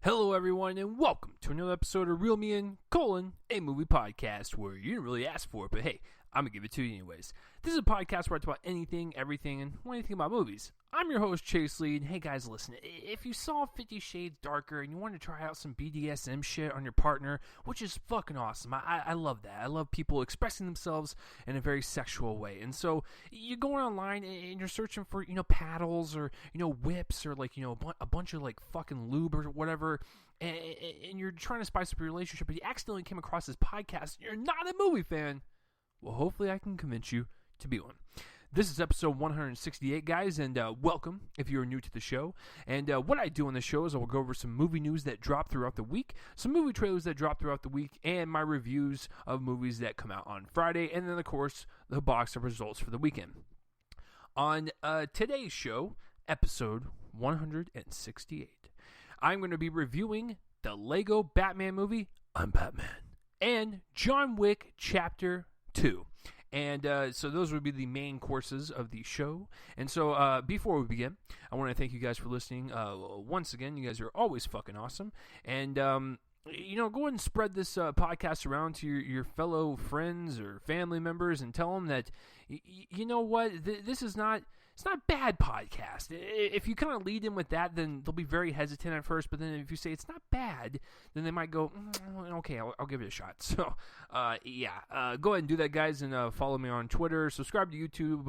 Hello, everyone, and welcome to another episode of Reel Me In, a movie podcast where you didn't really ask for it, but hey, I'm going to give it to you anyways. This is a podcast where I talk about anything, everything, and anything about movies. I'm your host, Chase Lee, and hey guys, listen, if you saw 50 Shades Darker and you want to try out some BDSM shit on your partner, which is fucking awesome, I love that. I love people expressing themselves in a very sexual way, and so you're going online and you're searching for, paddles or, whips or, a bunch of, fucking lube or whatever, and you're trying to spice up your relationship, but you accidentally came across this podcast, and you're not a movie fan. Well, hopefully I can convince you to be one. This is episode 168, guys, and welcome if you're new to the show. And what I do on the show is I will go over some movie news that drop throughout the week, some movie trailers that drop throughout the week, and my reviews of movies that come out on Friday, and then, of course, the box of results for the weekend. On today's show, episode 168, I'm going to be reviewing the Lego Batman movie, I'm Batman, and John Wick Chapter 2. And so those would be the main courses of the show. And so before we begin, I want to thank you guys for listening. Once again, you guys are always fucking awesome. And, go ahead and spread this podcast around to your fellow friends or family members and tell them that, you know what, this is not... It's not a bad podcast. If you kind of lead in with that, then they'll be very hesitant at first. But then if you say it's not bad, then they might go, okay, I'll give it a shot. So, go ahead and do that, guys, and follow me on Twitter. Subscribe to YouTube.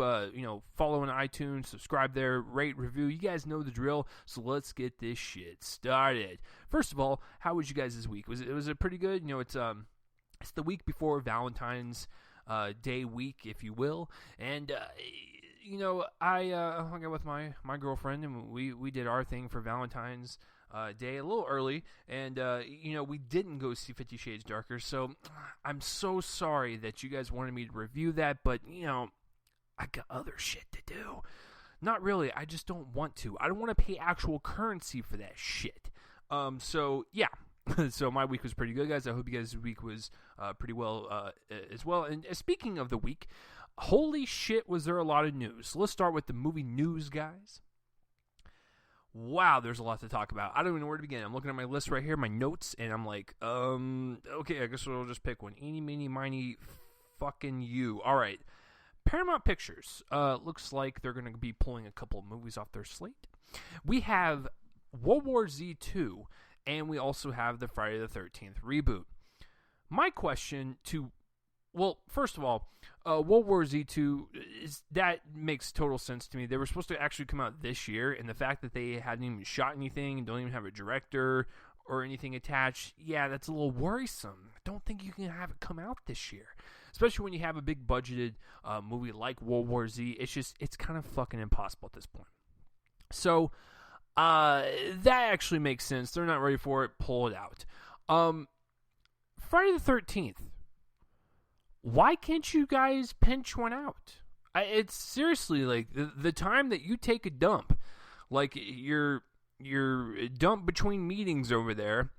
Follow on iTunes. Subscribe there. Rate, review. You guys know the drill. So let's get this shit started. First of all, how was you guys this week? Was it pretty good? It's the week before Valentine's Day week, if you will, and. I hung out with my girlfriend, and we did our thing for Valentine's Day a little early, and, we didn't go see 50 Shades Darker, so I'm so sorry that you guys wanted me to review that, but, I got other shit to do. Not really, I just don't want to. I don't want to pay actual currency for that shit. So my week was pretty good, guys. I hope you guys' week was pretty well as well. And speaking of the week, holy shit, was there a lot of news. So let's start with the movie news, guys. Wow, there's a lot to talk about. I don't even know where to begin. I'm looking at my list right here, my notes, and I'm like, okay, I guess we'll just pick one. Eeny, meeny, miny, fucking you. All right. Paramount Pictures looks like they're going to be pulling a couple of movies off their slate. We have World War Z 2, and we also have the Friday the 13th reboot. My question to... Well, first of all, World War Z 2, that makes total sense to me. They were supposed to actually come out this year, and the fact that they hadn't even shot anything and don't even have a director or anything attached, yeah, that's a little worrisome. I don't think you can have it come out this year, especially when you have a big budgeted movie like World War Z. It's kind of fucking impossible at this point. So, that actually makes sense. They're not ready for it. Pull it out. Friday the 13th. Why can't you guys pinch one out? It's seriously like the time that you take a dump, like your dump between meetings over there,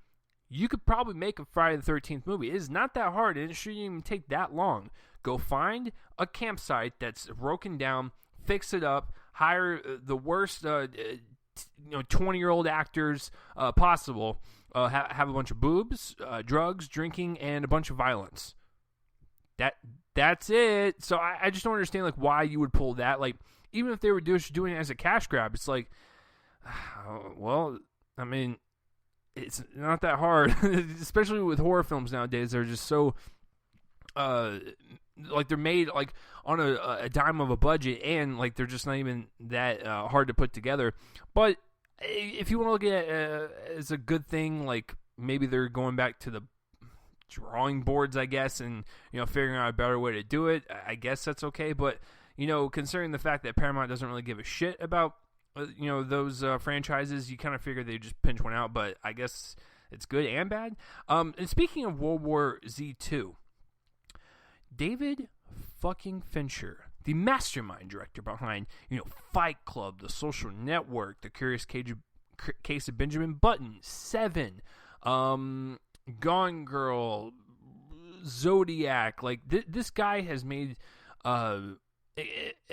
you could probably make a Friday the 13th movie. It is not that hard, and it shouldn't even take that long. Go find a campsite that's broken down, fix it up, hire the worst 20-year-old actors possible, have a bunch of boobs, drugs, drinking, and a bunch of violence. That's it. So I just don't understand why you would pull that. Even if they were just doing it as a cash grab, it's well, I mean, it's not that hard. Especially with horror films nowadays, they're just so they're made on a dime of a budget, and they're just not even that hard to put together. But if you want to look at it as a good thing, maybe they're going back to the drawing boards, I guess, and figuring out a better way to do it, I guess that's okay. But considering the fact that Paramount doesn't really give a shit about those franchises, you kind of figure they just pinch one out. But I guess it's good and bad. And speaking of World War Z 2, David fucking Fincher, the mastermind director behind Fight Club, The Social Network, The Curious Case of Benjamin Button, Seven, Gone Girl, Zodiac, this guy has made in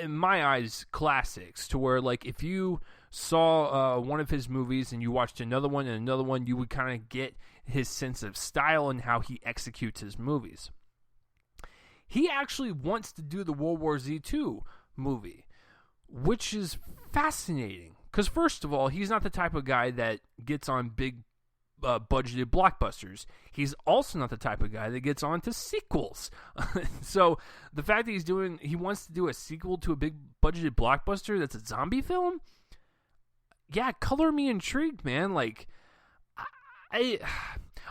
my eyes classics to where if you saw one of his movies and you watched another one and another one, you would kind of get his sense of style and how he executes his movies. He actually wants to do the World War Z 2 movie, which is fascinating. Because first of all, he's not the type of guy that gets on big budgeted blockbusters. He's also not the type of guy that gets on to sequels. So the fact that he wants to do a sequel to a big budgeted blockbuster that's a zombie film, yeah, color me intrigued, man. Like, I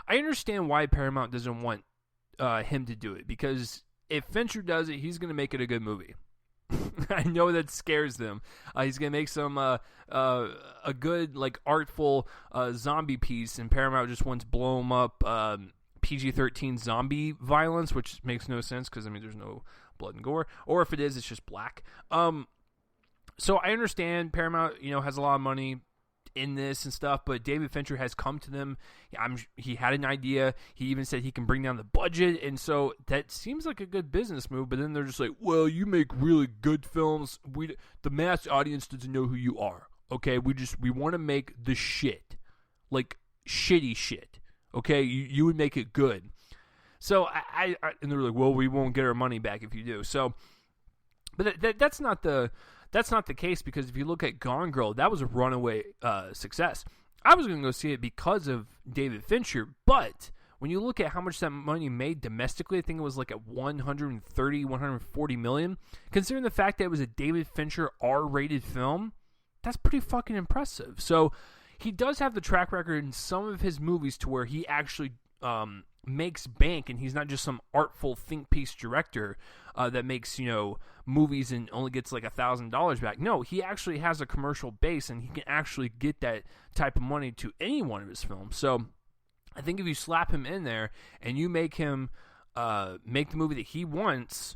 understand why Paramount doesn't want him to do it, because if Fincher does it, he's going to make it a good movie. I know that scares them. He's going to make some a good, like, artful zombie piece, and Paramount just wants to blow him up PG-13 zombie violence, which makes no sense because, I mean, there's no blood and gore. Or if it is, it's just black. So I understand Paramount, has a lot of money in this and stuff, but David Fincher has come to them. He had an idea. He even said he can bring down the budget, and so that seems like a good business move. But then they're just like, well, you make really good films. The mass audience doesn't know who you are. Okay, we want to make the shit, like shitty shit. Okay, you would make it good. So I and they're like, well, we won't get our money back if you do. So, but that's not the case, because if you look at Gone Girl, that was a runaway success. I was going to go see it because of David Fincher, but when you look at how much that money made domestically, I think it was like at 130, 140 million. Considering the fact that it was a David Fincher R-rated film, that's pretty fucking impressive. So he does have the track record in some of his movies to where he actually makes bank, and he's not just some artful think piece director that makes movies and only gets like $1,000 back. No, he actually has a commercial base, and he can actually get that type of money to any one of his films. So I think if you slap him in there and you make him make the movie that he wants,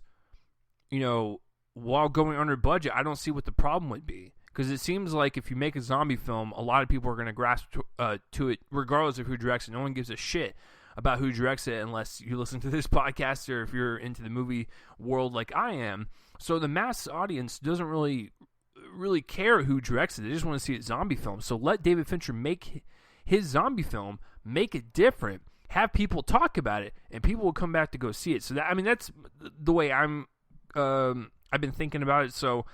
while going under budget, I don't see what the problem would be. Because it seems like if you make a zombie film, a lot of people are going to grasp to it regardless of who directs it. No one gives a shit about who directs it unless you listen to this podcast or if you're into the movie world like I am. So the mass audience doesn't really care who directs it. They just want to see a zombie film. So let David Fincher make his zombie film, make it different, have people talk about it, and people will come back to go see it. So that's the way I've been thinking about it. So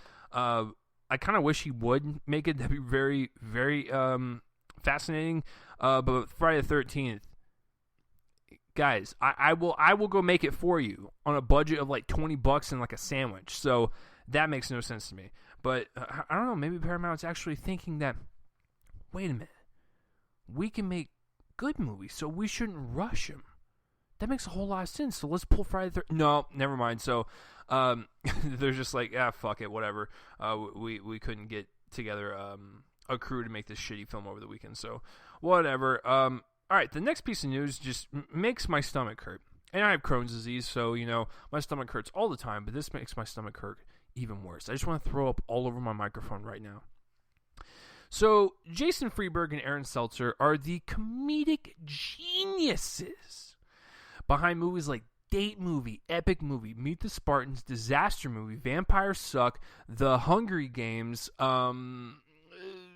I kind of wish he would make it. That'd be very, very fascinating. But Friday the 13th, guys, I will go make it for you on a budget of like $20 and like a sandwich. So that makes no sense to me. But I don't know. Maybe Paramount's actually thinking that, wait a minute, we can make good movies, so we shouldn't rush them. That makes a whole lot of sense. So let's pull Friday the 13th. No, never mind. So they're just like, fuck it, whatever. We couldn't get together a crew to make this shitty film over the weekend, so whatever. All right, the next piece of news just makes my stomach hurt. And I have Crohn's disease, so, my stomach hurts all the time, but this makes my stomach hurt even worse. I just want to throw up all over my microphone right now. So, Jason Freeberg and Aaron Seltzer are the comedic geniuses behind movies like Date Movie, Epic Movie, Meet the Spartans, Disaster Movie, Vampires Suck, The Hungry Games,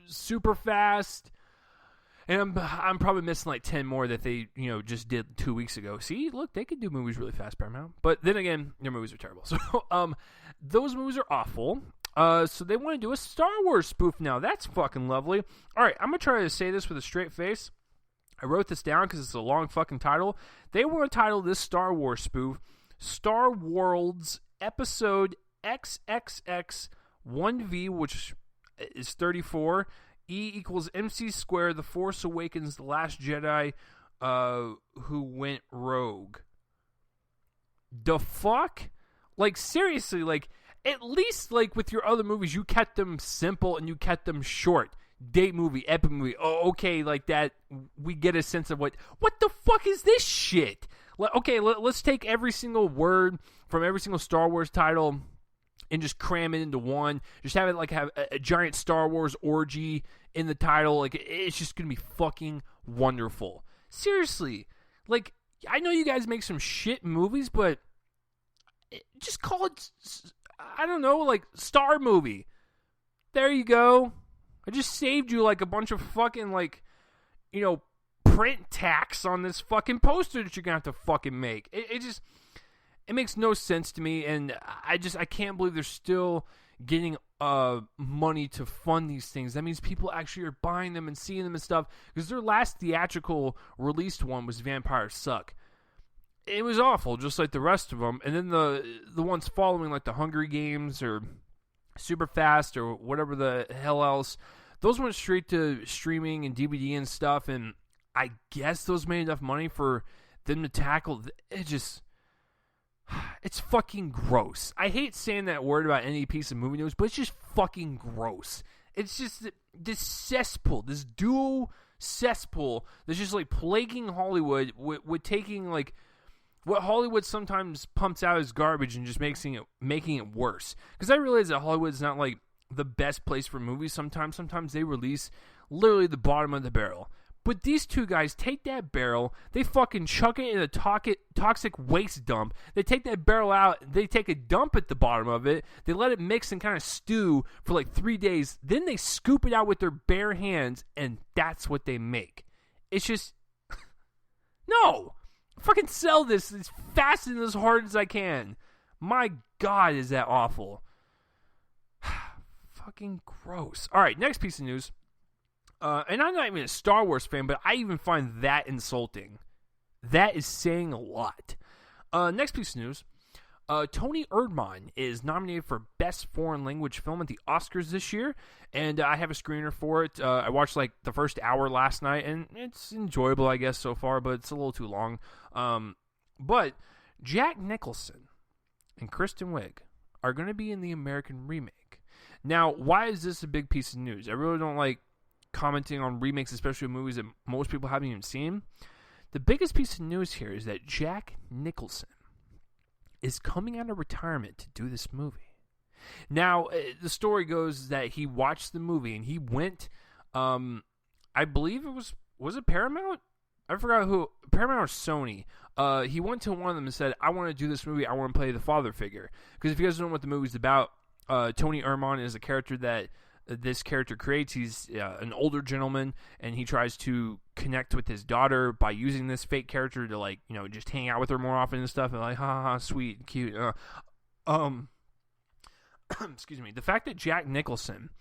Super Fast, and I'm probably missing like 10 more that they just did 2 weeks ago. See, look, they could do movies really fast, Paramount. But then again, their movies are terrible. So those movies are awful. So they want to do a Star Wars spoof now. That's fucking lovely. All right, I'm going to try to say this with a straight face. I wrote this down because it's a long fucking title. They want to title this Star Wars spoof Star Worlds Episode XXX 1V, which is 34. E equals MC squared, The Force Awakens, The Last Jedi, who went rogue. The fuck? Like, seriously, like, at least, like, with your other movies, you kept them simple and you kept them short. Date Movie, Epic Movie, oh, okay, like that, we get a sense of what the fuck is this shit? Okay, let's take every single word from every single Star Wars title and just cram it into one. Just have it like have a giant Star Wars orgy in the title. Like, it's just gonna be fucking wonderful. Seriously, like, I know you guys make some shit movies, but just call it, I don't know, like Star Movie. There you go. I just saved you like a bunch of fucking print tax on this fucking poster that you're gonna have to fucking make. It makes no sense to me, and I can't believe they're still getting money to fund these things. That means people actually are buying them and seeing them and stuff, because their last theatrical released one was Vampires Suck. It was awful, just like the rest of them. And then the ones following, like the Hunger Games or Super Fast or whatever the hell else, those went straight to streaming and DVD and stuff, and I guess those made enough money for them to tackle. It's fucking gross. I hate saying that word about any piece of movie news, but it's just fucking gross. It's just this cesspool, this dual cesspool that's just like plaguing Hollywood with taking like what Hollywood sometimes pumps out as garbage and just making it worse. Because I realize that Hollywood's not like the best place for movies sometimes. Sometimes they release literally the bottom of the barrel. But these two guys take that barrel, they fucking chuck it in a toxic waste dump. They take that barrel out, they take a dump at the bottom of it, they let it mix and kind of stew for like 3 days, then they scoop it out with their bare hands, and that's what they make. It's just... No! Fucking sell this as fast and as hard as I can. My God, is that awful. Fucking gross. Alright, next piece of news. And I'm not even a Star Wars fan, but I even find that insulting. That is saying a lot. Next piece of news. Tony Erdmann is nominated for Best Foreign Language Film at the Oscars this year, and I have a screener for it. I watched like the first hour last night, and it's enjoyable, I guess, so far, but it's a little too long. But Jack Nicholson and Kristen Wiig are going to be in the American remake. Now, why is this a big piece of news? I really don't like commenting on remakes, especially movies that most people haven't even seen. The biggest piece of news here is that Jack Nicholson is coming out of retirement to do this movie. Now, the story goes that he watched the movie and he went, I believe was it Paramount? I forgot who, Paramount or Sony. He went to one of them and said, I want to do this movie, I want to play the father figure. Because if you guys don't know what the movie's about, Tony Erdmann is a character that this character creates. He's an older gentleman, and he tries to connect with his daughter by using this fake character to, like, you know, just hang out with her more often and stuff, and like, ha, sweet and cute. Excuse me. The fact that Jack Nicholson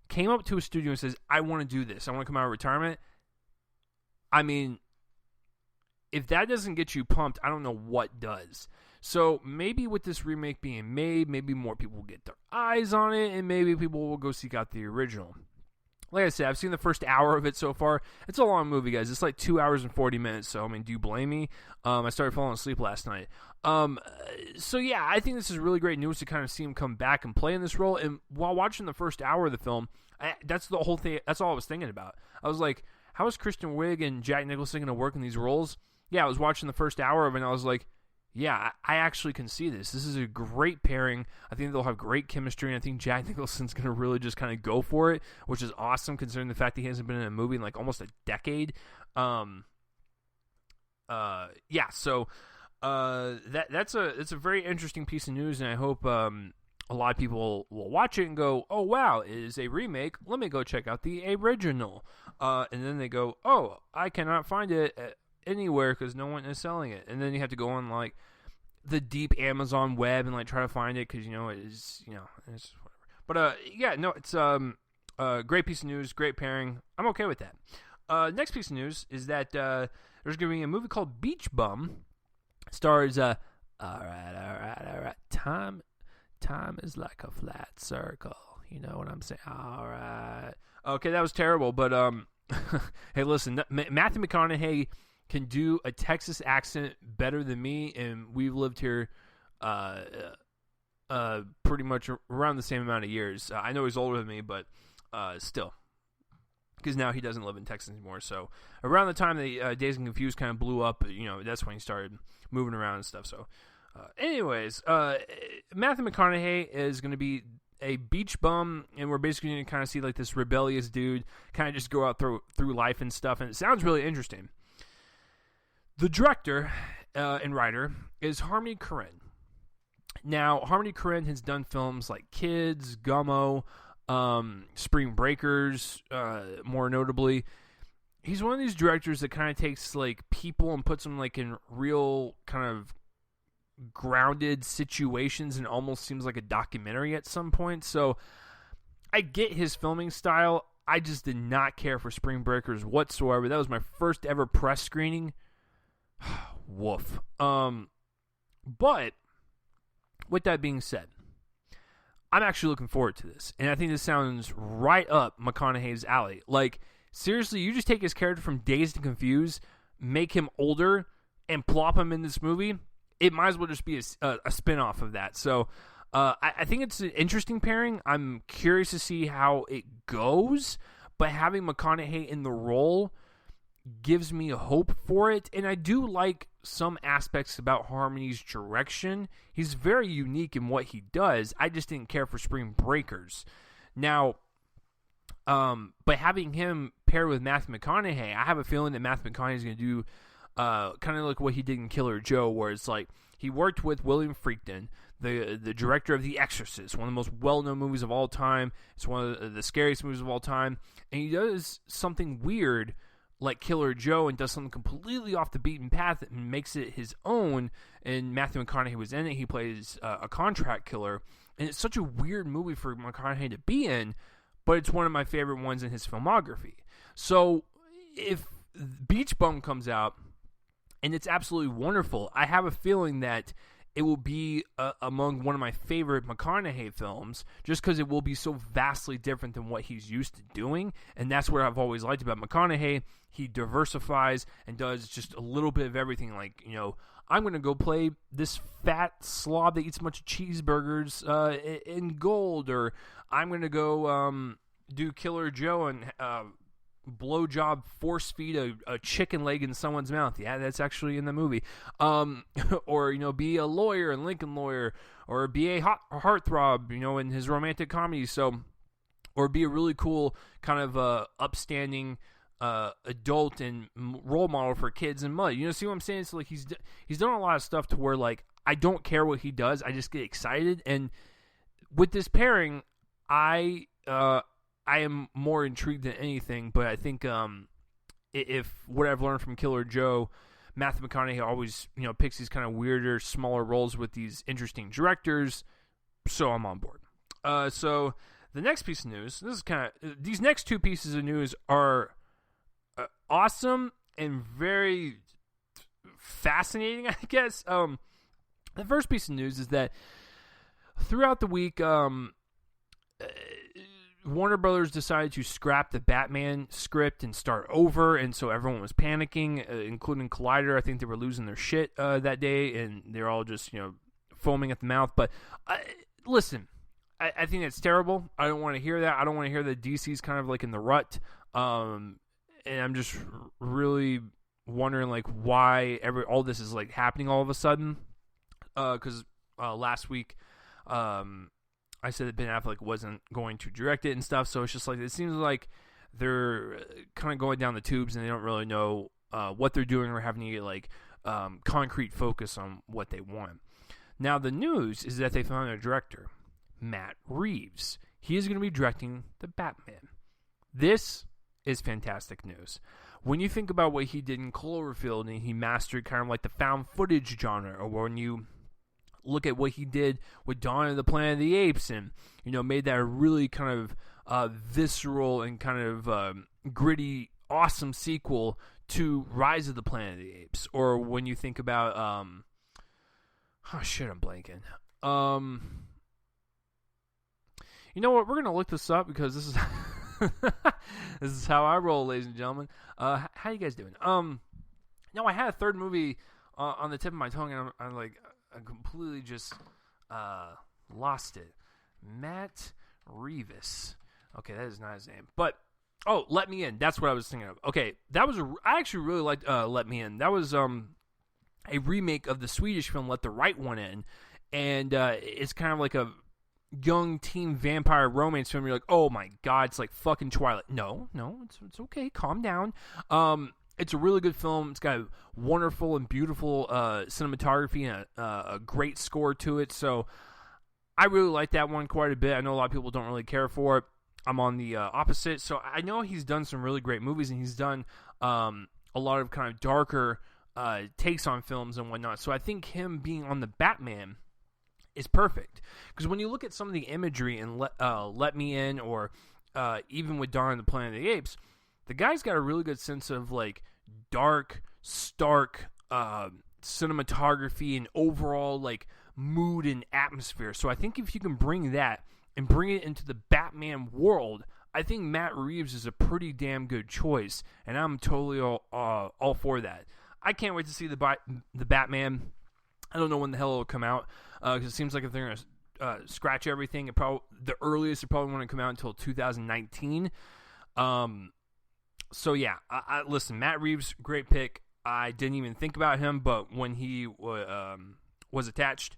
came up to a studio and says, I want to do this, I want to come out of retirement, I mean, if that doesn't get you pumped, I don't know what does. So maybe with this remake being made, maybe more people will get their eyes on it, and maybe people will go seek out the original. Like I said, I've seen the first hour of it so far. It's a long movie, guys. It's like 2 hours and 40 minutes, so, I mean, do you blame me? I started falling asleep last night. So, yeah, I think this is really great news to kind of see him come back and play in this role. And while watching the first hour of the film, that's the whole thing. That's all I was thinking about. I was like, how is Kristen Wiig and Jack Nicholson going to work in these roles? Yeah, I was watching the first hour of it, and I was like, yeah, I actually can see this. This is a great pairing. I think they'll have great chemistry, and I think Jack Nicholson's going to really just kind of go for it, which is awesome considering the fact that he hasn't been in a movie in like almost a decade. So it's a very interesting piece of news, and I hope a lot of people will watch it and go, oh, wow, it is a remake. Let me go check out the original. And then they go, oh, I cannot find it anywhere because no one is selling it. And then you have to go on like the deep Amazon web and like try to find it because, you know, it's whatever. But it's a great piece of news, great pairing. I'm okay with that. Next piece of news is that there's going to be a movie called Beach Bum. Stars all right. Time is like a flat circle. You know what I'm saying? All right. Okay, that was terrible, but hey, listen, Matthew McConaughey can do a Texas accent better than me, and we've lived here pretty much around the same amount of years. I know he's older than me, but still, because now he doesn't live in Texas anymore. So around the time the Dazed and Confused kind of blew up, you know, that's when he started moving around and stuff. So anyways, Matthew McConaughey is going to be a beach bum, and we're basically going to kind of see like this rebellious dude kind of just go out through life and stuff, and it sounds really interesting. The director and writer is Harmony Korine. Now, Harmony Korine has done films like Kids, Gummo, Spring Breakers, more notably. He's one of these directors that kind of takes like people and puts them like in real kind of grounded situations and almost seems like a documentary at some point. So I get his filming style. I just did not care for Spring Breakers whatsoever. That was my first ever press screening. Woof. But with that being said, I'm actually looking forward to this. And I think this sounds right up McConaughey's alley. Like, seriously, you just take his character from Dazed and Confused, make him older, and plop him in this movie. It might as well just be a spin-off of that. So I think it's an interesting pairing. I'm curious to see how it goes. But having McConaughey in the role gives me a hope for it. And I do like some aspects about Harmony's direction. He's very unique in what he does. I just didn't care for Spring Breakers. Now, but having him paired with Matthew McConaughey, I have a feeling that Matthew McConaughey is going to do kind of like what he did in Killer Joe, where it's like he worked with William Friedkin, the director of The Exorcist, one of the most well-known movies of all time. It's one of the scariest movies of all time. And he does something weird like Killer Joe and does something completely off the beaten path and makes it his own. And Matthew McConaughey was in it. He plays a contract killer. And it's such a weird movie for McConaughey to be in, but it's one of my favorite ones in his filmography. So if Beach Bum comes out and it's absolutely wonderful, I have a feeling that it will be among one of my favorite McConaughey films just because it will be so vastly different than what he's used to doing. And that's what I've always liked about McConaughey. He diversifies and does just a little bit of everything. Like, you know, I'm going to go play this fat slob that eats a bunch of cheeseburgers in gold, or I'm going to go do Killer Joe and blowjob force feed a chicken leg in someone's mouth. Yeah, that's actually in the movie. Or, you know, be a lawyer and Lincoln Lawyer, or be a heartthrob, you know, in his romantic comedy. So, or be a really cool kind of upstanding adult and role model for kids and mud. You know, see what I'm saying? So like he's done a lot of stuff to where like I don't care what he does, I just get excited. And with this pairing, I am more intrigued than anything. But I think if what I've learned from Killer Joe, Matthew McConaughey always, you know, picks these kind of weirder, smaller roles with these interesting directors. So I'm on board. So the next piece of news, this is kind of, these next two pieces of news are awesome and very fascinating, I guess. The first piece of news is that throughout the week, Warner Brothers decided to scrap the Batman script and start over, and so everyone was panicking, including Collider. I think they were losing their shit that day, and they're all just, you know, foaming at the mouth. But listen, I think that's terrible. I don't want to hear that. I don't want to hear that DC's kind of like in the rut. And I'm just really wondering like why all this is like happening all of a sudden. Because last week, I said that Ben Affleck wasn't going to direct it and stuff. So it's just like it seems like they're kind of going down the tubes and they don't really know what they're doing or have any like concrete focus on what they want. Now the news is that they found a director, Matt Reeves. He is going to be directing the Batman. This is fantastic news. When you think about what he did in Cloverfield and he mastered kind of like the found footage genre, or when you look at what he did with Dawn of the Planet of the Apes and, you know, made that a really kind of visceral and kind of gritty, awesome sequel to Rise of the Planet of the Apes. Or when you think about, I'm blanking. You know what? We're going to look this up because this is... this is how I roll, ladies and gentlemen. How you guys doing? No, I had a third movie on the tip of my tongue, and I completely just lost it. Matt Reeves. Okay, that is not his name. But Let Me In. That's what I was thinking of. Okay, that was I actually really liked Let Me In. That was a remake of the Swedish film Let the Right One In, and it's kind of like a young teen vampire romance film. You're like, oh my god, it's like fucking Twilight. No, it's okay. Calm down. It's a really good film. It's got wonderful and beautiful cinematography and a great score to it. So I really like that one quite a bit. I know a lot of people don't really care for it. I'm on the opposite. So I know he's done some really great movies, and he's done a lot of kind of darker takes on films and whatnot. So I think him being on the Batman is perfect, because when you look at some of the imagery in Let Me In, or even with Dawn of the Planet of the Apes, the guy's got a really good sense of like dark, stark cinematography and overall like mood and atmosphere. So I think if you can bring that and bring it into the Batman world, I think Matt Reeves is a pretty damn good choice, and I'm totally all for that. I can't wait to see the Batman. I don't know when the hell it'll come out, because it seems like if they're going to scratch everything, the earliest it probably won't come out until 2019. So yeah, listen, Matt Reeves, great pick. I didn't even think about him, but when he was attached,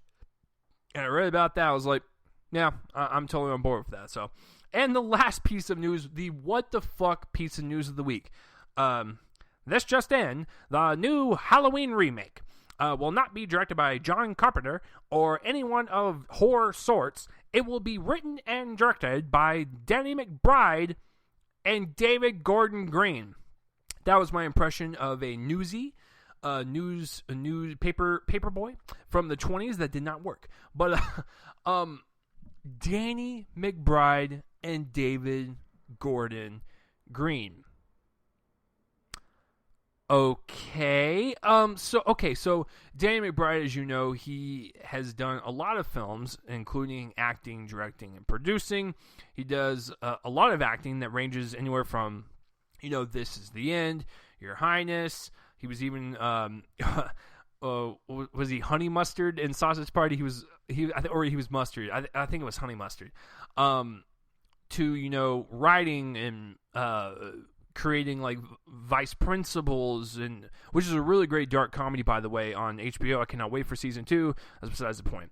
and I read about that, I was like, yeah, I'm totally on board with that. So, and the last piece of news, the what the fuck piece of news of the week. This just in, the new Halloween remake will not be directed by John Carpenter or anyone of horror sorts. It will be written and directed by Danny McBride and David Gordon Green. That was my impression of a news paper boy from the 20s that did not work. But Danny McBride and David Gordon Green. Okay. So Danny McBride, as you know, he has done a lot of films, including acting, directing, and producing. He does a lot of acting that ranges anywhere from, This Is the End, Your Highness. He was even was he Honey Mustard in Sausage Party? He was Mustard. I think it was Honey Mustard. To writing and creating like Vice Principals, and which is a really great dark comedy, by the way, on HBO. I cannot wait for season 2. That's besides the point.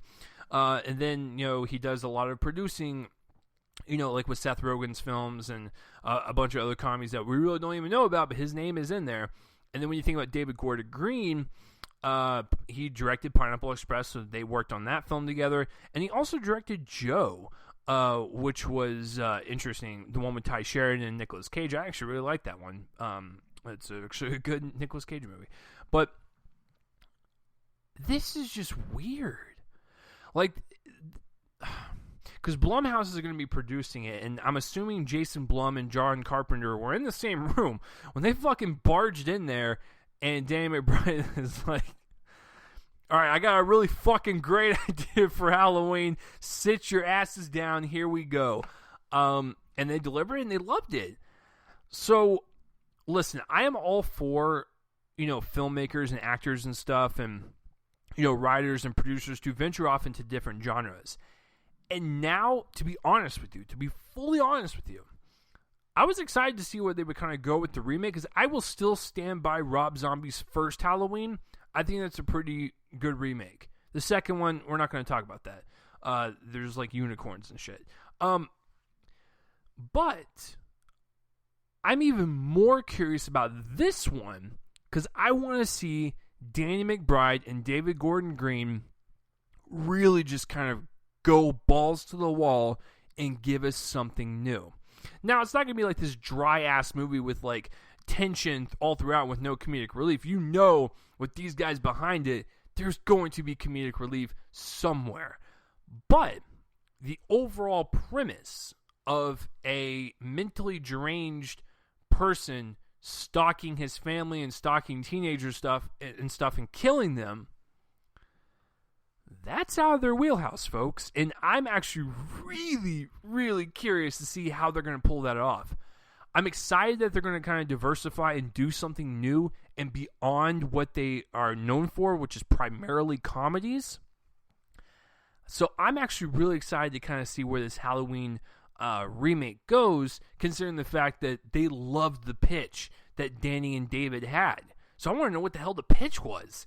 And then he does a lot of producing, like with Seth Rogen's films and a bunch of other comedies that we really don't even know about, but his name is in there. And then when you think about David Gordon Green, he directed Pineapple Express, so they worked on that film together, and he also directed Joe, which was interesting. The one with Ty Sheridan and Nicolas Cage. I actually really like that one. It's actually a good Nicolas Cage movie. But this is just weird. Like, because Blumhouse is going to be producing it, and I'm assuming Jason Blum and John Carpenter were in the same room when they fucking barged in there, and Danny McBride is like, all right, I got a really fucking great idea for Halloween. Sit your asses down. Here we go. And they delivered it, and they loved it. So, listen, I am all for, filmmakers and actors and stuff, and, writers and producers to venture off into different genres. And now, to be fully honest with you, I was excited to see where they would kind of go with the remake, because I will still stand by Rob Zombie's first Halloween. I think that's a pretty good remake. The second one, we're not going to talk about that. There's like unicorns and shit. But I'm even more curious about this one, because I want to see Danny McBride and David Gordon Green really just kind of go balls to the wall and give us something new. Now, it's not going to be like this dry-ass movie with like tension all throughout with no comedic relief. With these guys behind it, there's going to be comedic relief somewhere. But the overall premise of a mentally deranged person stalking his family and stalking teenager stuff and killing them, that's out of their wheelhouse, folks. And I'm actually really, really curious to see how they're going to pull that off. I'm excited that they're going to kind of diversify and do something new and beyond what they are known for, which is primarily comedies. So I'm actually really excited to kind of see where this Halloween remake goes, considering the fact that they loved the pitch that Danny and David had. So I want to know what the hell the pitch was.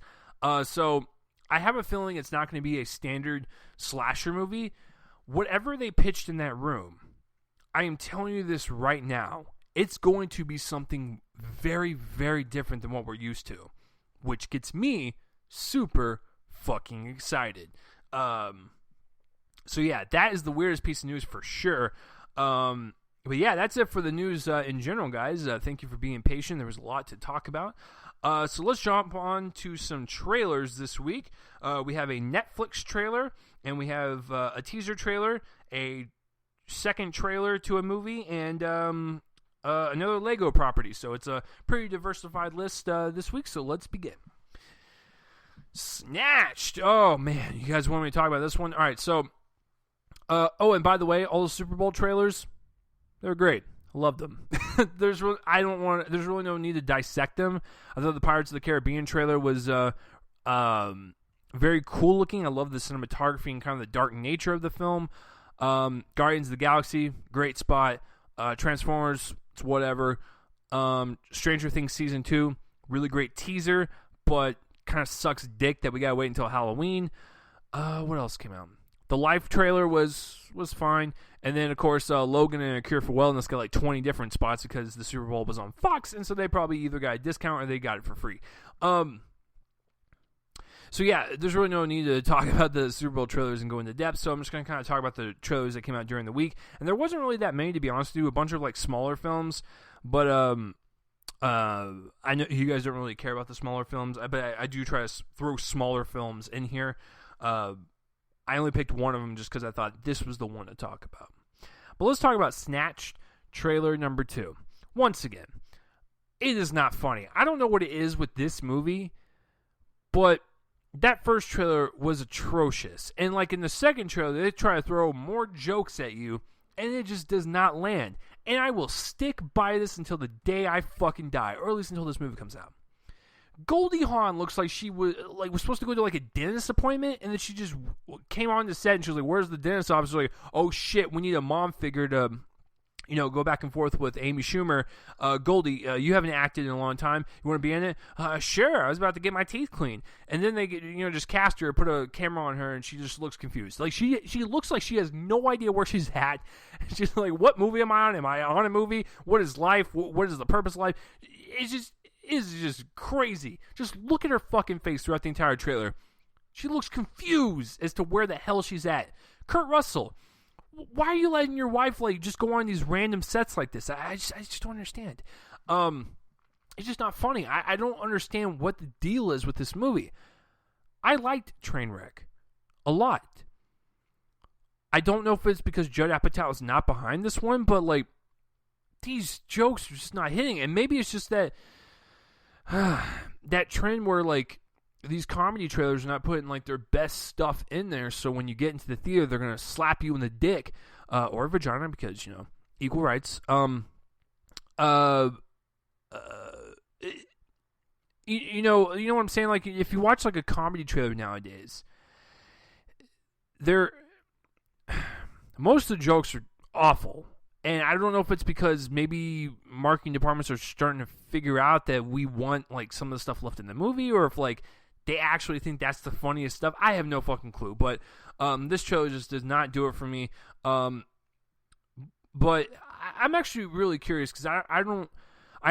So I have a feeling it's not going to be a standard slasher movie. Whatever they pitched in that room, I am telling you this right now, it's going to be something very, very different than what we're used to, which gets me super fucking excited. So yeah, that is the weirdest piece of news for sure. But yeah, that's it for the news in general, guys. Thank you for being patient. There was a lot to talk about. So let's jump on to some trailers this week. We have a Netflix trailer, and we have a teaser trailer, a second trailer to a movie, and another Lego property. So it's a pretty diversified list this week, so let's begin. Snatched! Oh, man. You guys want me to talk about this one? All right, so... and by the way, all the Super Bowl trailers, they're great. I love them. There's really no need to dissect them. I thought the Pirates of the Caribbean trailer was very cool looking. I love the cinematography and kind of the dark nature of the film. Guardians of the Galaxy, great spot. Transformers, it's whatever. Stranger Things Season 2, really great teaser, but kind of sucks dick that we gotta wait until Halloween. What else came out? The Life trailer was fine. And then, of course, Logan and A Cure for Wellness got like 20 different spots because the Super Bowl was on Fox, and so they probably either got a discount or they got it for free. So, yeah, there's really no need to talk about the Super Bowl trailers and go into depth, so I'm just going to kind of talk about the trailers that came out during the week. And there wasn't really that many, to be honest with you, a bunch of like smaller films, but I know you guys don't really care about the smaller films, but I do try to throw smaller films in here. I only picked one of them just because I thought this was the one to talk about. But let's talk about Snatched trailer number 2. Once again, it is not funny. I don't know what it is with this movie, but that first trailer was atrocious. And like in the second trailer, they try to throw more jokes at you, and it just does not land. And I will stick by this until the day I fucking die, or at least until this movie comes out. Goldie Hawn looks like she was supposed to go to like a dentist appointment, and then she just came on the set and she was like, "Where's the dentist office?" Like, "Oh shit, we need a mom figure to, go back and forth with Amy Schumer." Goldie, you haven't acted in a long time. You want to be in it? Sure. I was about to get my teeth cleaned, and then they just cast her, put a camera on her, and she just looks confused. Like she looks like she has no idea where she's at. She's like, "What movie am I on? Am I on a movie? What is life? What is the purpose of life?" Is just crazy. Just look at her fucking face throughout the entire trailer. She looks confused as to where the hell she's at. Kurt Russell, why are you letting your wife just go on these random sets like this? I just don't understand. It's just not funny. I don't understand what the deal is with this movie. I liked Trainwreck a lot. I don't know if it's because Judd Apatow is not behind this one, but these jokes are just not hitting. And maybe it's just that that trend where these comedy trailers are not putting their best stuff in there, so when you get into the theater they're gonna slap you in the dick or vagina because equal rights. You know what I'm saying? If you watch a comedy trailer nowadays, most of the jokes are awful. And I don't know if it's because maybe marketing departments are starting to figure out that we want some of the stuff left in the movie, or if they actually think that's the funniest stuff. I have no fucking clue. But this trailer just does not do it for me. But I'm actually really curious because I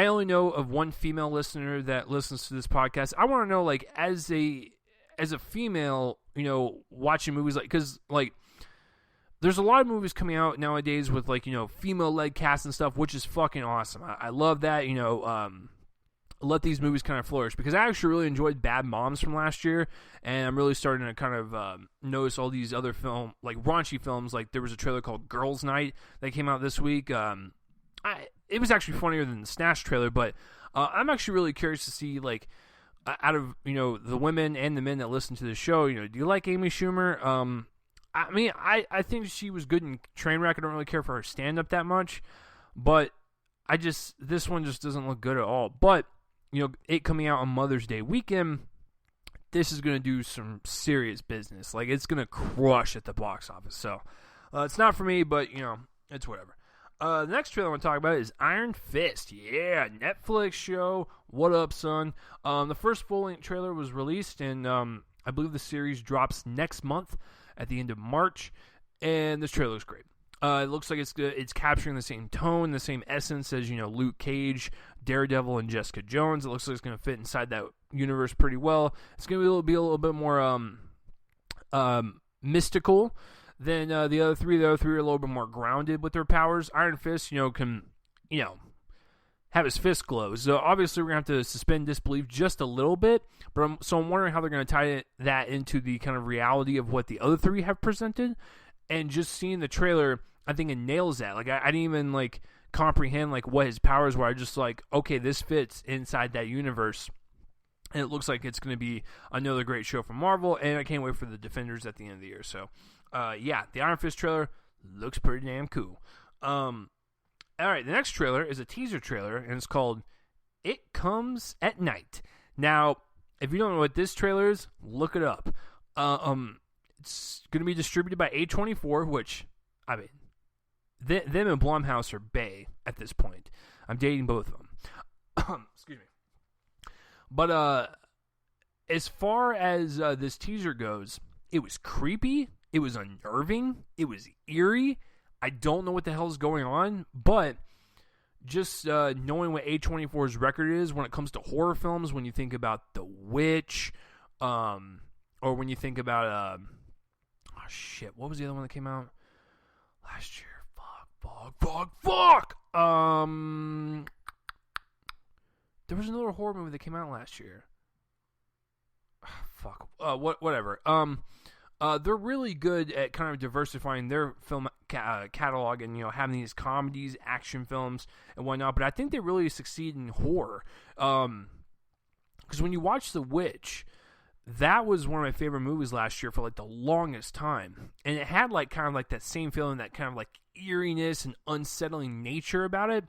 only know of one female listener that listens to this podcast. I want to know as a female, watching movies because there's a lot of movies coming out nowadays with female-led cast and stuff, which is fucking awesome. I love that. Let these movies kind of flourish because I actually really enjoyed Bad Moms from last year, and I'm really starting to kind of notice all these other raunchy films. There was a trailer called Girls Night that came out this week. It was actually funnier than the Snatch trailer, but I'm actually really curious to see out of the women and the men that listen to the show, do you like Amy Schumer? I mean, I think she was good in Trainwreck. I don't really care for her stand-up that much, but this one just doesn't look good at all. But, it coming out on Mother's Day weekend, this is going to do some serious business. It's going to crush at the box office. So, it's not for me, but, it's whatever. The next trailer I want to talk about is Iron Fist. Yeah, Netflix show. What up, son? The first full-length trailer was released, and I believe the series drops next month at the end of March, and this trailer looks great. It looks like it's capturing the same tone, the same essence as Luke Cage, Daredevil, and Jessica Jones. It looks like it's going to fit inside that universe pretty well. It's going to be a little bit more mystical than the other three. The other three are a little bit more grounded with their powers. Iron Fist, can, have his fist glow. So obviously we're going to have to suspend disbelief just a little bit. But I'm wondering how they're going to tie that into the kind of reality of what the other three have presented. And just seeing the trailer, I think it nails that. Like, I didn't even, comprehend, what his powers were. I just, okay, this fits inside that universe. And it looks like it's going to be another great show from Marvel. And I can't wait for the Defenders at the end of the year. So, the Iron Fist trailer looks pretty damn cool. All right, the next trailer is a teaser trailer, and it's called It Comes at Night. Now, if you don't know what this trailer is, look it up. It's going to be distributed by A24, which, them and Blumhouse are bae at this point. I'm dating both of them. Excuse me. But as far as this teaser goes, it was creepy, it was unnerving, it was eerie. I don't know what the hell is going on, but just knowing what A24's record is when it comes to horror films, when you think about The Witch, or when you think about, what was the other one that came out last year? Fuck! There was another horror movie that came out last year. Whatever. They're really good at kind of diversifying their film catalog and, having these comedies, action films, and whatnot. But I think they really succeed in horror. Because when you watch The Witch, that was one of my favorite movies last year for, the longest time. And it had, kind of that same feeling, that kind of, eeriness and unsettling nature about it.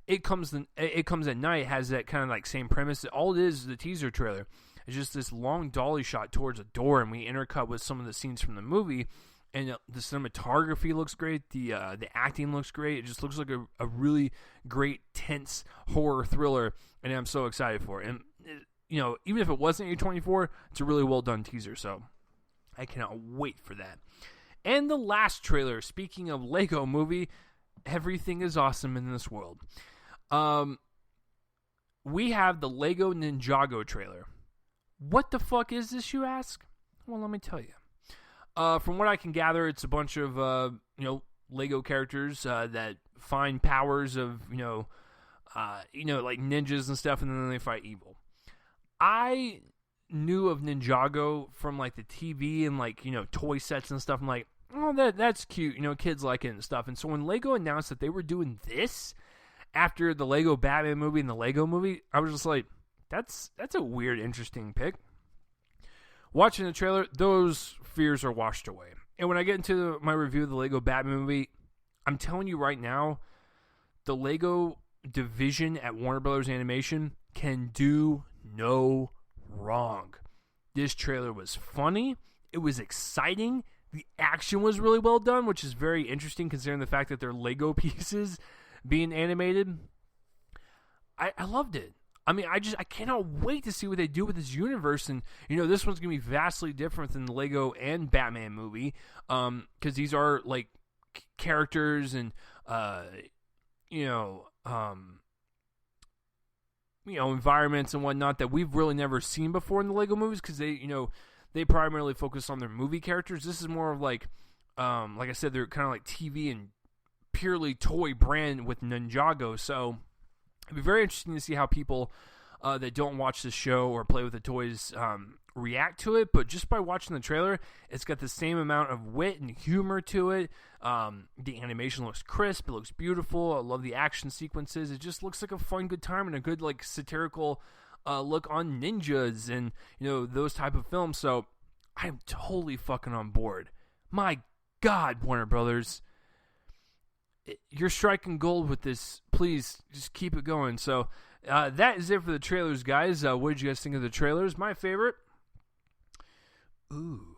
It Comes at Night has that kind of, same premise. All it is the teaser trailer. It's just this long dolly shot towards a door, and we intercut with some of the scenes from the movie. And the cinematography looks great. The acting looks great. It just looks like a really great, tense horror thriller, and I'm so excited for it. And, even if it wasn't A24, it's a really well-done teaser, so I cannot wait for that. And the last trailer, speaking of Lego Movie, everything is awesome in this world. We have the Lego Ninjago trailer. What the fuck is this, you ask? Well, let me tell you. From what I can gather, it's a bunch of, Lego characters that find powers of, like ninjas and stuff, and then they fight evil. I knew of Ninjago from, the TV and, toy sets and stuff. I'm like, oh, that's cute. Kids like it and stuff. And so when Lego announced that they were doing this after the Lego Batman movie and the Lego movie, I was just like, That's a weird, interesting pick. Watching the trailer, those fears are washed away. And when I get into my review of the Lego Batman movie, I'm telling you right now, the Lego division at Warner Brothers Animation can do no wrong. This trailer was funny. It was exciting. The action was really well done, which is very interesting considering the fact that they're Lego pieces being animated. I loved it. I cannot wait to see what they do with this universe. And, this one's going to be vastly different than the Lego and Batman movie. Because these are, characters and, environments and whatnot that we've really never seen before in the Lego movies. Because they primarily focus on their movie characters. This is more of like I said, they're kind of like TV and purely toy brand with Ninjago. So it'd be very interesting to see how people that don't watch the show or play with the toys react to it. But just by watching the trailer, it's got the same amount of wit and humor to it. The animation looks crisp. It looks beautiful. I love the action sequences. It just looks like a fun, good time and a good, satirical look on ninjas and, those type of films. So I am totally fucking on board. My God, Warner Brothers. You're striking gold with this. Please, just keep it going. So, that is it for the trailers, guys. What did you guys think of the trailers? My favorite. Ooh.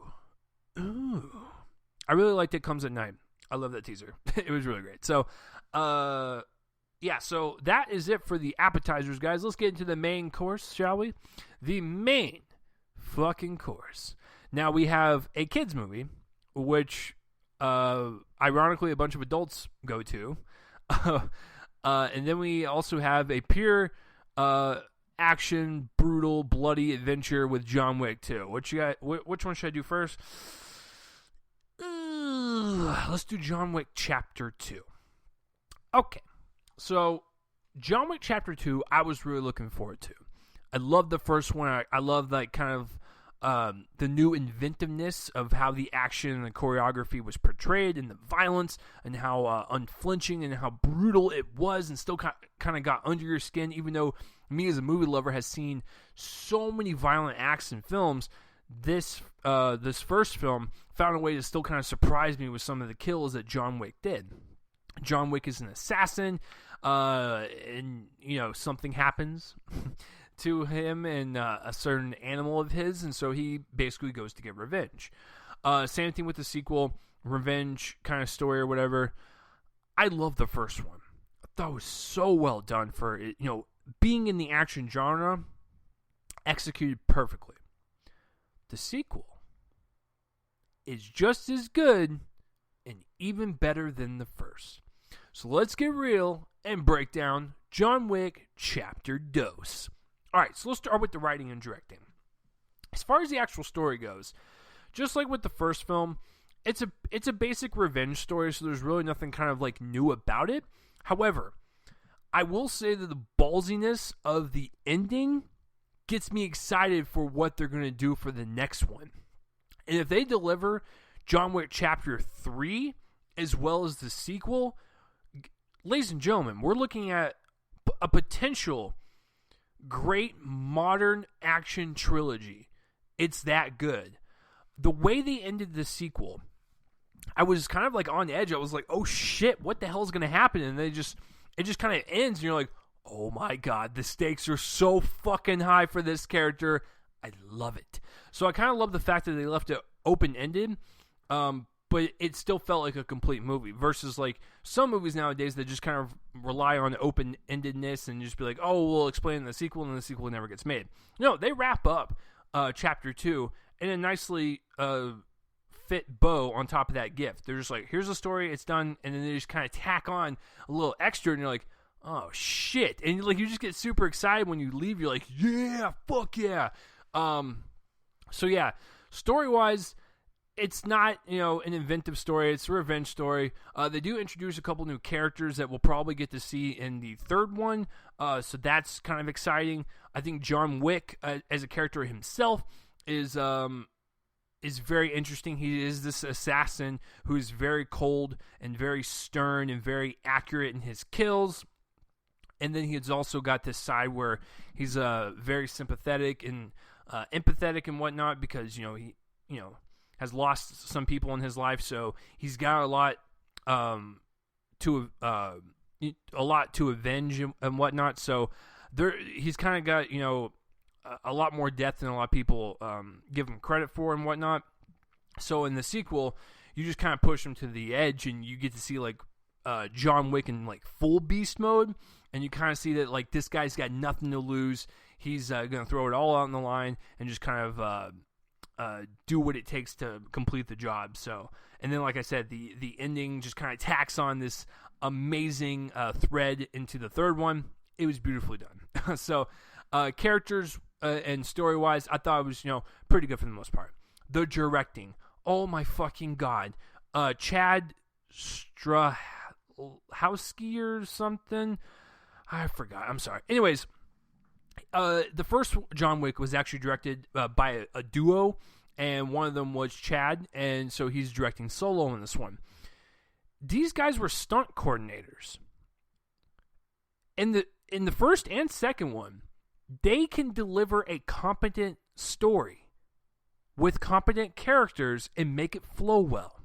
I really liked It Comes at Night. I love that teaser. It was really great. So, so that is it for the appetizers, guys. Let's get into the main course, shall we? The main fucking course. Now, we have a kids movie, which... ironically, a bunch of adults go to. And then we also have a pure action, brutal, bloody adventure with John Wick 2. Which one should I do first? let's do John Wick Chapter 2. Okay, so John Wick Chapter 2, I was really looking forward to. I love the first one. I love like kind of the new inventiveness of how the action and the choreography was portrayed, and the violence, and how unflinching and how brutal it was, and still kind of got under your skin. Even though me as a movie lover has seen so many violent acts in films, this first film found a way to still kind of surprise me with some of the kills that John Wick did. John Wick is an assassin, and something happens to him and a certain animal of his, and so he basically goes to get revenge. Same thing with the sequel, revenge kind of story or whatever. I love the first one. I thought it was so well done for it, being in the action genre, executed perfectly. The sequel is just as good and even better than the first. So let's get real and break down John Wick Chapter 2. Alright, so let's start with the writing and directing. As far as the actual story goes, just like with the first film, it's a basic revenge story, so there's really nothing kind of like new about it. However, I will say that the ballsiness of the ending gets me excited for what they're going to do for the next one. And if they deliver John Wick Chapter 3 as well as the sequel, ladies and gentlemen, we're looking at a potential great modern action trilogy. It's that good. The way they ended the sequel, I was kind of like on edge. I was like, oh shit, what the hell is going to happen? And it just kind of ends, and you're like, oh my god, the stakes are so fucking high for this character. I love it. So I kind of love the fact that they left it open-ended, but it still felt like a complete movie, versus like some movies nowadays that just kind of rely on open-endedness and just be like, oh, we'll explain in the sequel, and the sequel never gets made. No, they wrap up Chapter 2 in a nicely fit bow on top of that gift. They're just like, here's the story, it's done, and then they just kind of tack on a little extra, and you're like, oh shit, and like you just get super excited when you leave. You're like, yeah, fuck yeah. So yeah, story-wise, it's not, an inventive story. It's a revenge story. They do introduce a couple new characters that we'll probably get to see in the third one, so that's kind of exciting. I think John Wick, as a character himself, is very interesting. He is this assassin who is very cold and very stern and very accurate in his kills. And then he's also got this side where he's very sympathetic and empathetic and whatnot, because he has lost some people in his life, so he's got a lot to avenge and whatnot. So he's kind of got a lot more depth than a lot of people give him credit for and whatnot. So in the sequel, you just kind of push him to the edge, and you get to see like John Wick in like full beast mode, and you kind of see that like this guy's got nothing to lose. He's going to throw it all out on the line and just kind of do what it takes to complete the job. So, and then like I said, the ending just kind of tacks on this amazing thread into the third one. It was beautifully done. So, characters and story wise, I thought it was pretty good for the most part. The directing, oh my fucking god, Chad Straczynski or something, I forgot. I'm sorry. Anyways, the first John Wick was actually directed by a duo, and one of them was Chad, and so he's directing solo in this one. These guys were stunt coordinators. In the first and second one, they can deliver a competent story with competent characters and make it flow well.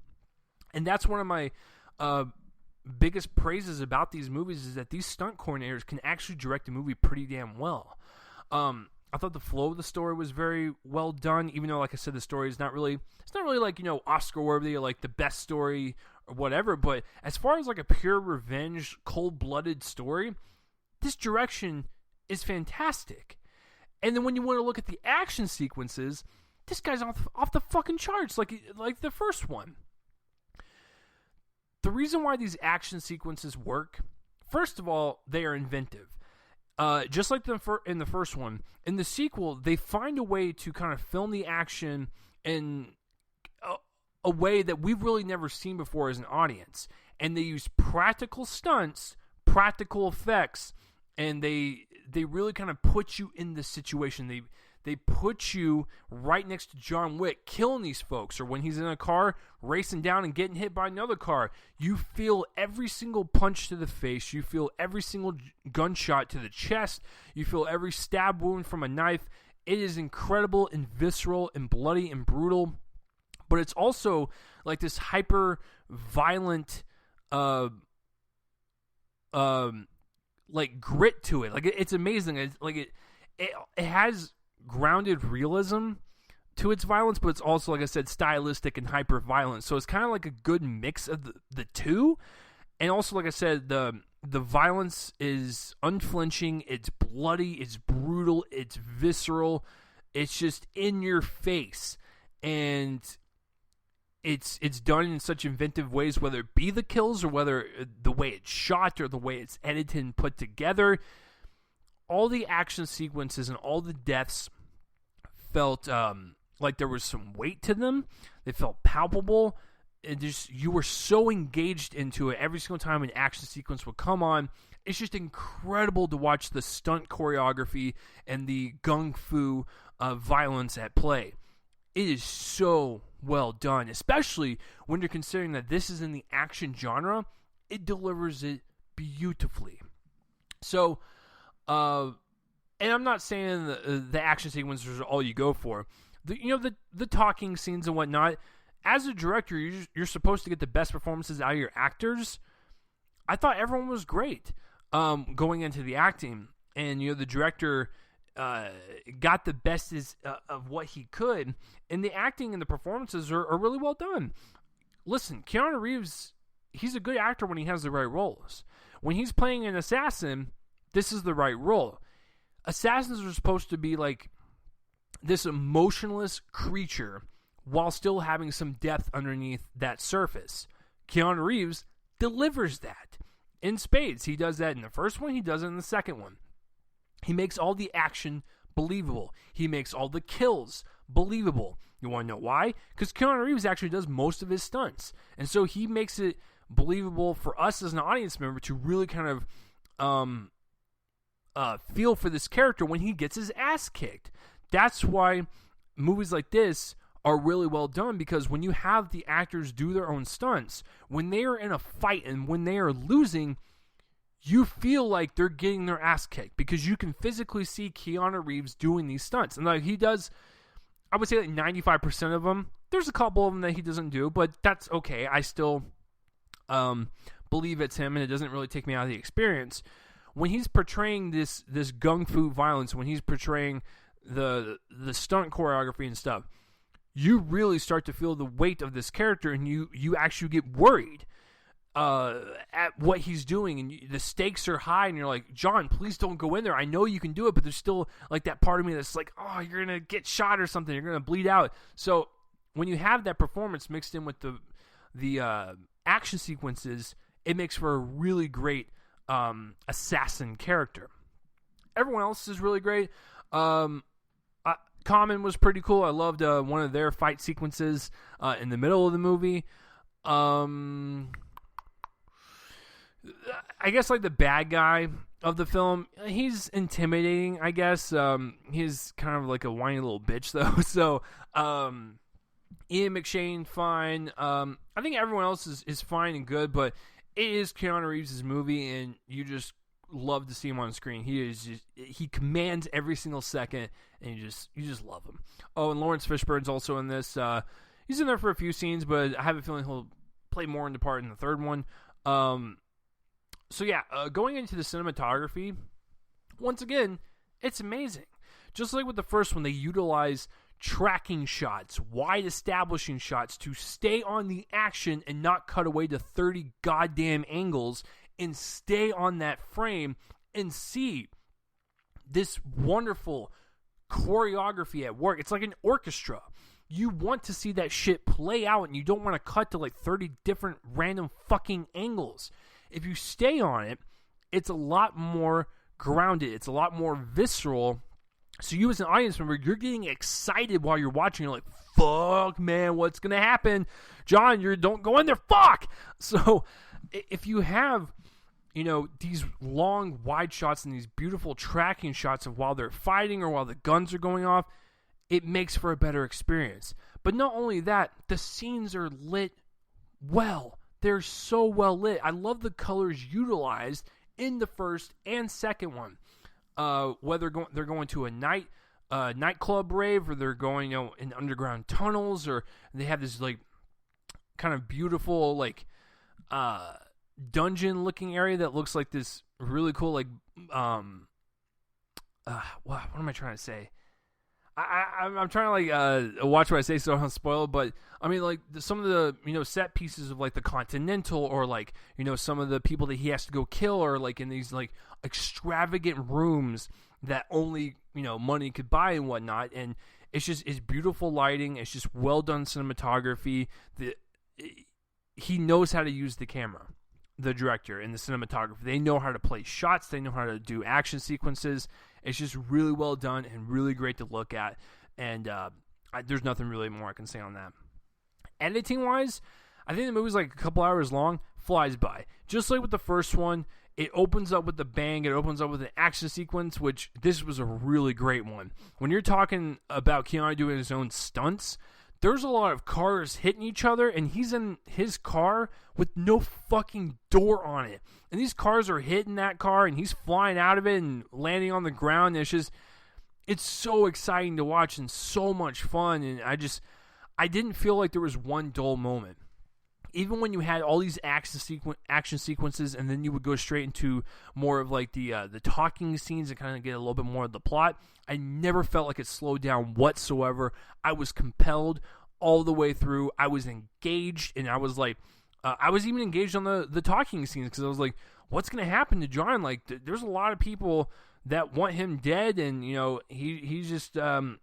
And that's one of my biggest praises about these movies, is that these stunt coordinators can actually direct a movie pretty damn well. I thought the flow of the story was very well done, even though, like I said, the story is not really like, Oscar worthy or like the best story or whatever. But as far as like a pure revenge, cold-blooded story, this direction is fantastic. And then when you want to look at the action sequences, this guy's off the fucking charts, like the first one. The reason why these action sequences work, first of all, they are inventive. Just like in the first one, in the sequel, they find a way to kind of film the action in a way that we've really never seen before as an audience. And they use practical stunts, practical effects, and they really kind of put you in the situation. They put you right next to John Wick killing these folks, or when he's in a car racing down and getting hit by another car. You feel every single punch to the face. You feel every single gunshot to the chest. You feel every stab wound from a knife. It is incredible and visceral and bloody and brutal, but it's also like this hyper violent like grit to it. Like it's amazing. It has grounded realism to its violence, but it's also, like I said, stylistic and hyper violent. So it's kind of like a good mix of the two. And also, like I said, the violence is unflinching. It's bloody. It's brutal. It's visceral. It's just in your face, and it's done in such inventive ways, whether it be the kills or whether the way it's shot or the way it's edited and put together. All the action sequences and all the deaths felt like there was some weight to them. They felt palpable. And just, you were so engaged into it every single time an action sequence would come on. It's just incredible to watch the stunt choreography and the gung fu violence at play. It is so well done, especially when you're considering that this is in the action genre. It delivers it beautifully. So, and I'm not saying the action sequences are all you go for. The talking scenes and whatnot. As a director, you're supposed to get the best performances out of your actors. I thought everyone was great going into the acting, and the director got the best of what he could, and the acting and the performances are really well done. Listen, Keanu Reeves, he's a good actor when he has the right roles. When he's playing an assassin, this is the right role. Assassins are supposed to be like this emotionless creature while still having some depth underneath that surface. Keanu Reeves delivers that in spades. He does that in the first one. He does it in the second one. He makes all the action believable. He makes all the kills believable. You want to know why? Because Keanu Reeves actually does most of his stunts. And so he makes it believable for us as an audience member to really kind of feel for this character when he gets his ass kicked. That's why movies like this are really well done, because when you have the actors do their own stunts, when they are in a fight and when they are losing, you feel like they're getting their ass kicked because you can physically see Keanu Reeves doing these stunts. And like he does, I would say like 95% of them. There's a couple of them that he doesn't do, but that's okay. I still believe it's him, and it doesn't really take me out of the experience. When he's portraying this gung fu violence, when he's portraying the stunt choreography and stuff, you really start to feel the weight of this character, and you actually get worried at what he's doing, and the stakes are high, and you're like, John, please don't go in there. I know you can do it, but there's still like that part of me that's like, oh, you're gonna get shot or something. You're gonna bleed out. So when you have that performance mixed in with the action sequences, it makes for a really great assassin character. Everyone else is really great. Common was pretty cool. I loved one of their fight sequences in the middle of the movie. I guess like the bad guy of the film, he's intimidating, I guess. He's kind of like a whiny little bitch, though. So Ian McShane, fine. I think everyone else is fine and good, but it is Keanu Reeves' movie, and you just love to see him on screen. He commands every single second, and you just love him. Oh, and Lawrence Fishburne's also in this. He's in there for a few scenes, but I have a feeling he'll play more in the part in the third one. So yeah, going into the cinematography, once again, it's amazing. Just like with the first one, they utilize tracking shots, wide establishing shots to stay on the action and not cut away to 30 goddamn angles, and stay on that frame and see this wonderful choreography at work. It's like an orchestra. You want to see that shit play out, and you don't want to cut to like 30 different random fucking angles. If you stay on it, it's a lot more grounded. It's a lot more visceral, So you as an audience member, you're getting excited while you're watching. You're like, fuck, man, what's going to happen? John, don't go in there, fuck! So if you have, these long, wide shots and these beautiful tracking shots of while they're fighting or while the guns are going off, it makes for a better experience. But not only that, the scenes are lit well. They're so well lit. I love the colors utilized in the first and second one. Whether they're going to a nightclub rave, or they're going, in underground tunnels, or they have this like kind of beautiful like dungeon looking area that looks like this really cool like what am I trying to say? I'm trying to like watch what I say so I don't spoil it, but I mean like some of the set pieces of like the Continental, or like some of the people that he has to go kill are like in these like extravagant rooms that only money could buy and whatnot, and it's beautiful lighting. It's just well done cinematography. He knows how to use the camera, the director and the cinematographer. They know how to play shots. They know how to do action sequences. It's just really well done and really great to look at. And there's nothing really more I can say on that. Editing-wise, I think the movie's like a couple hours long, flies by. Just like with the first one, it opens up with the bang. It opens up with an action sequence, which this was a really great one. When you're talking about Keanu doing his own stunts, there's a lot of cars hitting each other, and he's in his car with no fucking door on it. And these cars are hitting that car, and he's flying out of it and landing on the ground. It's so exciting to watch and so much fun. And I didn't feel like there was one dull moment. Even when you had all these action sequences, and then you would go straight into more of like the talking scenes and kind of get a little bit more of the plot, I never felt like it slowed down whatsoever. I was compelled all the way through. I was engaged, and I was like, I was even engaged on the talking scenes, because I was like, what's going to happen to John? Like, there's a lot of people that want him dead, and he's just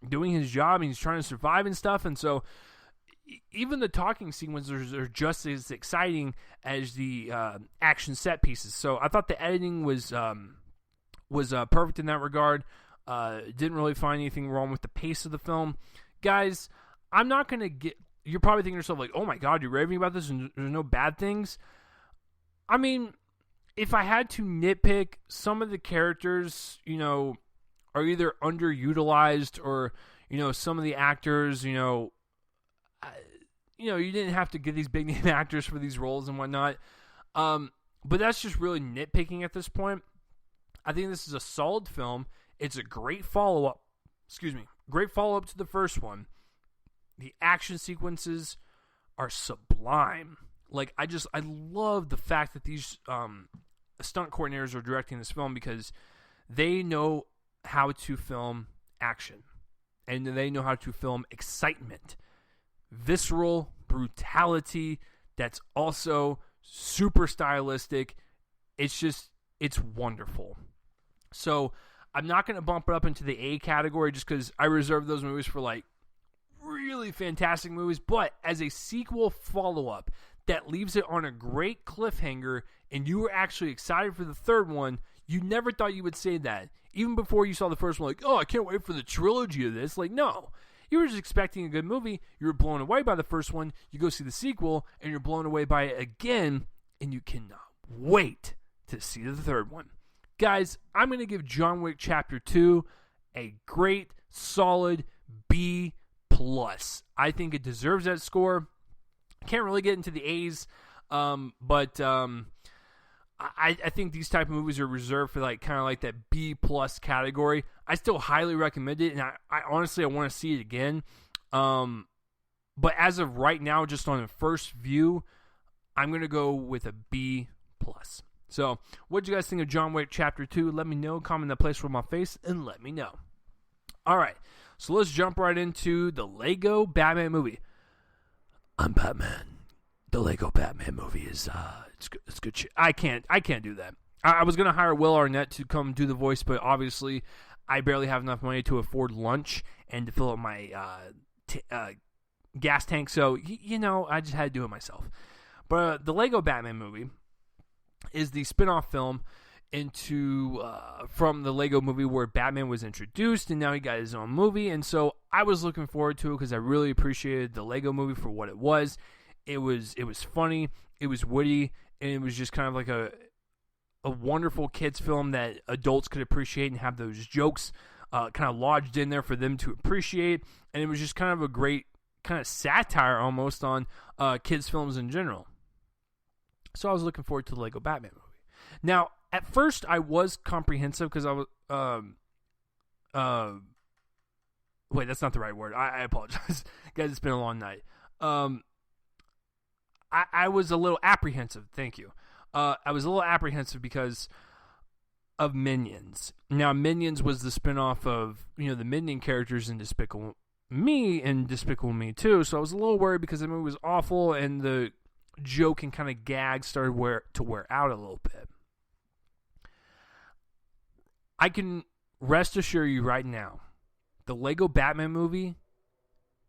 doing his job, and he's trying to survive and stuff, and so even the talking sequences are just as exciting as the action set pieces. So I thought the editing was perfect in that regard. Didn't really find anything wrong with the pace of the film. Guys, I'm not going to get... You're probably thinking to yourself, like, oh my God, you're raving about this and there's no bad things. I mean, if I had to nitpick, some of the characters, are either underutilized, or, some of the actors, you didn't have to get these big name actors for these roles and whatnot. But that's just really nitpicking at this point. I think this is a solid film. It's a great follow-up. Great follow-up to the first one. The action sequences are sublime. Like, I love the fact that these stunt coordinators are directing this film, because they know how to film action. And they know how to film excitement. Visceral brutality that's also super stylistic. It's wonderful. So I'm not going to bump it up into the A category just because I reserve those movies for like really fantastic movies, but as a sequel follow-up that leaves it on a great cliffhanger and you were actually excited for the third one, you never thought you would say that. Even before you saw the first one, like, oh, I can't wait for the trilogy of this. Like, no. You were just expecting a good movie. You were blown away by the first one. You go see the sequel, and you're blown away by it again, and you cannot wait to see the third one. Guys, I'm going to give John Wick Chapter 2 a great, solid B+. I think it deserves that score. Can't really get into the A's, but I think these type of movies are reserved for like kind of like that B+ category. I still highly recommend it, and I honestly want to see it again. But as of right now, just on a first view, I'm going to go with a B+. So, what did you guys think of John Wick Chapter 2? Let me know. Comment in the place for my face, and let me know. All right, so let's jump right into the Lego Batman movie. I'm Batman. The Lego Batman movie is it's good shit. I can't do that. I was gonna hire Will Arnett to come do the voice, but obviously I barely have enough money to afford lunch and to fill up my gas tank. So I just had to do it myself. But the Lego Batman movie is the spin-off film. into from the Lego movie where Batman was introduced, and now he got his own movie. And so I was looking forward to it because I really appreciated the Lego movie for what it was. It was funny, it was witty, and it was just kind of like a wonderful kids film that adults could appreciate and have those jokes kind of lodged in there for them to appreciate. And it was just kind of a great kind of satire almost on kids films in general. So I was looking forward to the Lego Batman movie. Now, at first I was comprehensive because I was wait, that's not the right word. I apologize. Guys, it's been a long night. I was a little apprehensive. Thank you. I was a little apprehensive because of Minions. Now, Minions was the spinoff of, the Minion characters in Despicable Me and Despicable Me 2. So I was a little worried because the movie was awful and the joke and kind of gag started to wear out a little bit. I can rest assure you right now, the Lego Batman movie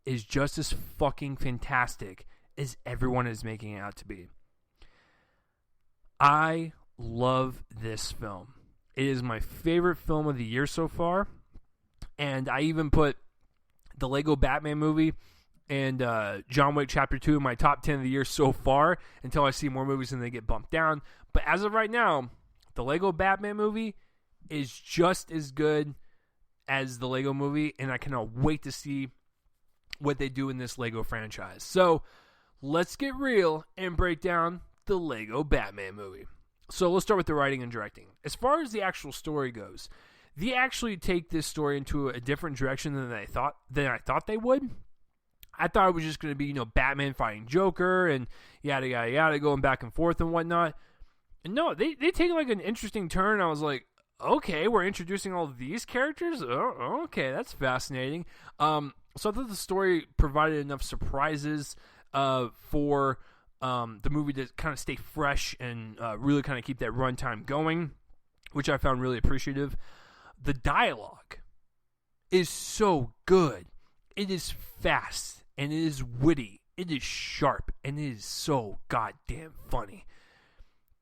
is just as fucking fantastic as everyone is making it out to be. I love this film. It is my favorite film of the year so far. And I even put the Lego Batman movie and John Wick Chapter 2 in my top 10 of the year so far until I see more movies and they get bumped down. But as of right now, the Lego Batman movie is just as good as the Lego movie, and I cannot wait to see what they do in this Lego franchise. So let's get real and break down the Lego Batman movie. So let's start with the writing and directing. As far as the actual story goes, they actually take this story into a different direction than I thought they would. I thought it was just going to be, Batman fighting Joker and yada, yada, yada, going back and forth and whatnot. And no, they take like an interesting turn. I was like, okay, we're introducing all these characters? Oh, okay, that's fascinating. So I thought the story provided enough surprises for the movie to kind of stay fresh and really kind of keep that runtime going, which I found really appreciative. The dialogue is so good. It is fast, and it is witty. It is sharp, and it is so goddamn funny.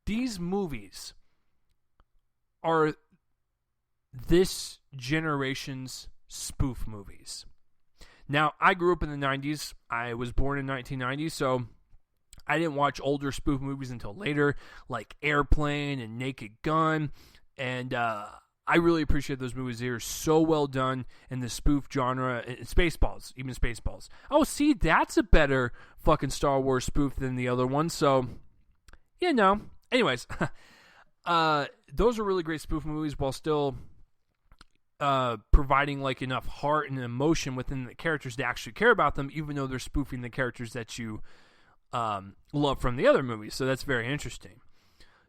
These movies are this generation's spoof movies. Now, I grew up in the 90s. I was born in 1990, so I didn't watch older spoof movies until later, like Airplane and Naked Gun, and I really appreciate those movies. They are so well done in the spoof genre. Spaceballs, even Spaceballs. Oh, see, that's a better fucking Star Wars spoof than the other one, so, Anyways, those are really great spoof movies while still providing like enough heart and emotion within the characters to actually care about them, even though they're spoofing the characters that you love from the other movies. So that's very interesting.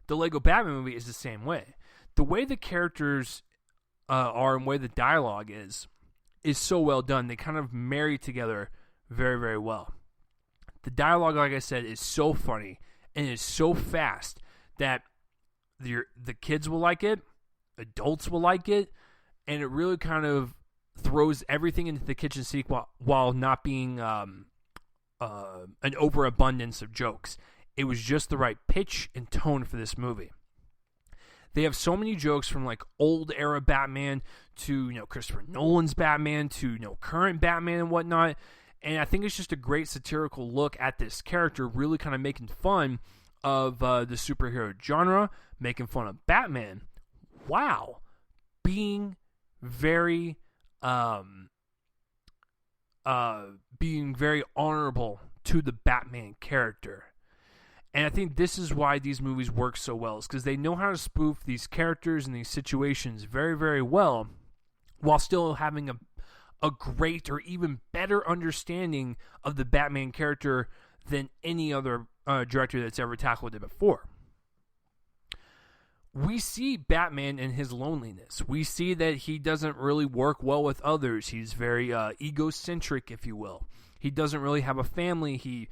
The Lego Batman movie is the same way. The way the characters are and the way the dialogue is so well done. They kind of marry together very, very well. The dialogue, like I said, is so funny and is so fast that the kids will like it, adults will like it, and it really kind of throws everything into the kitchen sink while not being an overabundance of jokes. It was just the right pitch and tone for this movie. They have so many jokes from like old era Batman to Christopher Nolan's Batman to current Batman and whatnot. And I think it's just a great satirical look at this character, really kind of making fun of the superhero genre, making fun of Batman. Wow, being very honorable to the Batman character. And I think this is why these movies work so well, is because they know how to spoof these characters and these situations very, very well, while still having a great or even better understanding of the Batman character than any other director that's ever tackled it before. We see Batman in his loneliness. We see that he doesn't really work well with others. He's very egocentric, if you will. He doesn't really have a family. He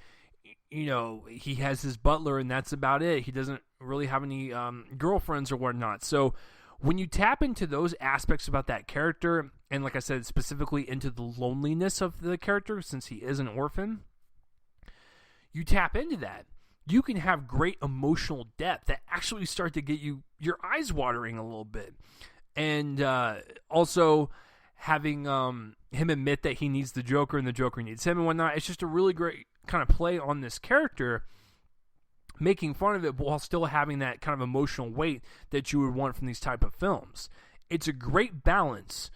has his butler, and that's about it. He doesn't really have any girlfriends or whatnot. So when you tap into those aspects about that character, and like I said, specifically into the loneliness of the character, since he is an orphan, you tap into that. you can have great emotional depth that actually start to get your eyes watering a little bit. And also having him admit that he needs the Joker and the Joker needs him and whatnot. It's just a really great kind of play on this character, making fun of it while still having that kind of emotional weight that you would want from these type of films. It's a great balance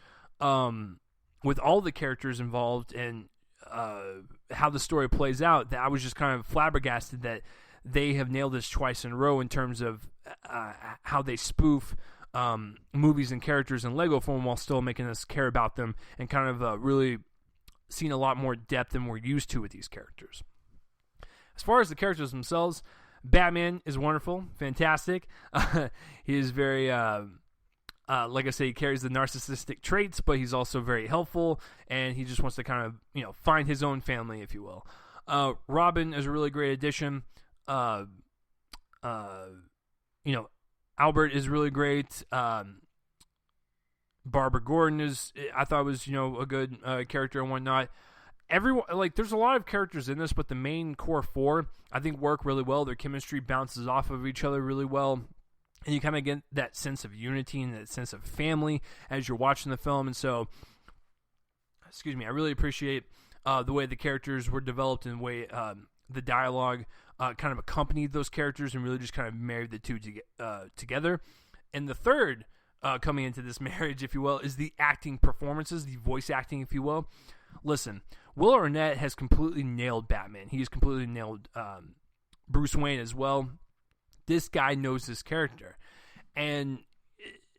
with all the characters involved and how the story plays out, that I was just kind of flabbergasted that they have nailed this twice in a row in terms of how they spoof movies and characters in Lego form while still making us care about them and kind of really seeing a lot more depth than we're used to with these characters. As far as the characters themselves, Batman is wonderful, fantastic. He is very, like I say, he carries the narcissistic traits, but he's also very helpful, and he just wants to kind of, find his own family, if you will. Robin is a really great addition. Albert is really great. Barbara Gordon I thought was, a good character and whatnot. Everyone, there's a lot of characters in this, but the main core four, I think, work really well. Their chemistry bounces off of each other really well. And you kind of get that sense of unity and that sense of family as you're watching the film. And so, I really appreciate the way the characters were developed and the way the dialogue kind of accompanied those characters and really just kind of married the two together. And the third coming into this marriage, if you will, is the acting performances, the voice acting, if you will. Listen, Will Arnett has completely nailed Batman. He's completely nailed Bruce Wayne as well. This guy knows this character. And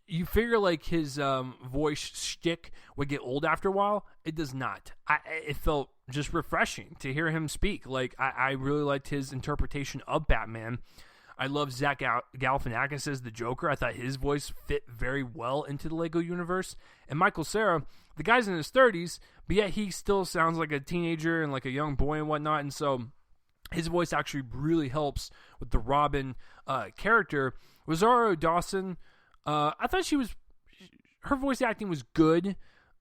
you figure his voice shtick would get old after a while. It does not. It felt just refreshing to hear him speak. I really liked his interpretation of Batman. I love Zach Galifianakis as the Joker. I thought his voice fit very well into the Lego universe. And Michael Cera, the guy's in his 30s, but yet he still sounds like a teenager and like a young boy and whatnot. And so his voice actually really helps with the Robin character. Rosario Dawson, I thought her voice acting was good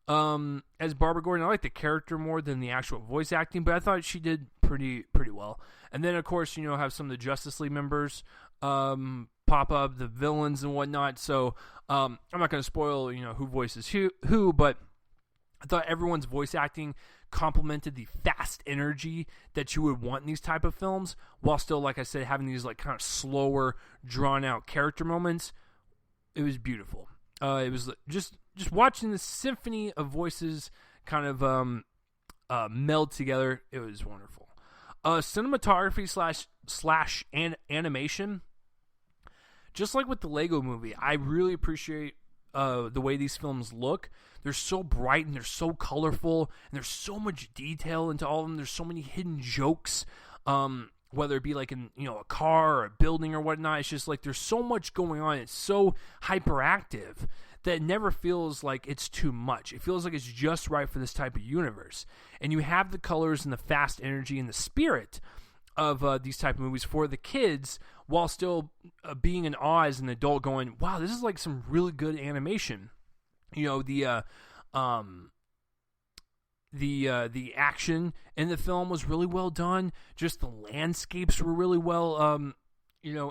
as Barbara Gordon. I like the character more than the actual voice acting, but I thought she did pretty well. And then, of course, have some of the Justice League members pop up, the villains and whatnot. So I'm not going to spoil, who voices who, but I thought everyone's voice acting complemented the fast energy that you would want in these type of films, while still, like I said, having these kind of slower, drawn-out character moments. It was beautiful. It was just watching the symphony of voices kind of meld together. It was wonderful. Cinematography slash animation. Just like with the Lego movie, I really appreciate the way these films look. They're so bright and they're so colorful and there's so much detail into all of them. There's so many hidden jokes, whether it be in a car or a building or whatnot. It's just there's so much going on. It's so hyperactive that it never feels like it's too much. It feels like it's just right for this type of universe. And you have the colors and the fast energy and the spirit of these type of movies for the kids, while still being in awe as an adult, going, wow, this is some really good animation. The action in the film was really well done. Just the landscapes were really well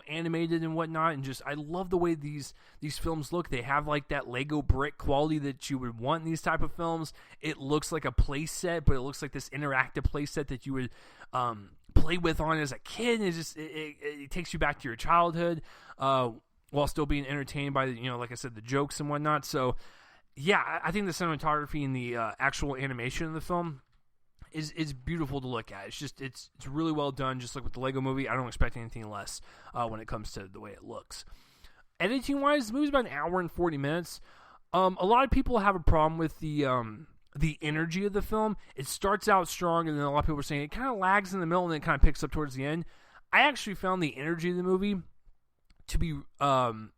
animated and whatnot, and just I love the way these films look. They have that Lego brick quality that you would want in these type of films. It looks like a play set, but it looks like this interactive play set that you would play with on as a kid. And it takes you back to your childhood, while still being entertained by like I said, the jokes and whatnot. So yeah, I think the cinematography and the actual animation of the film is beautiful to look at. It's really well done, just like with the Lego movie. I don't expect anything less when it comes to the way it looks. Editing wise, the movie's about an hour and 40 minutes. A lot of people have a problem with the energy of the film. It starts out strong, and then a lot of people are saying it kind of lags in the middle and then it kind of picks up towards the end. I actually found the energy of the movie to be kind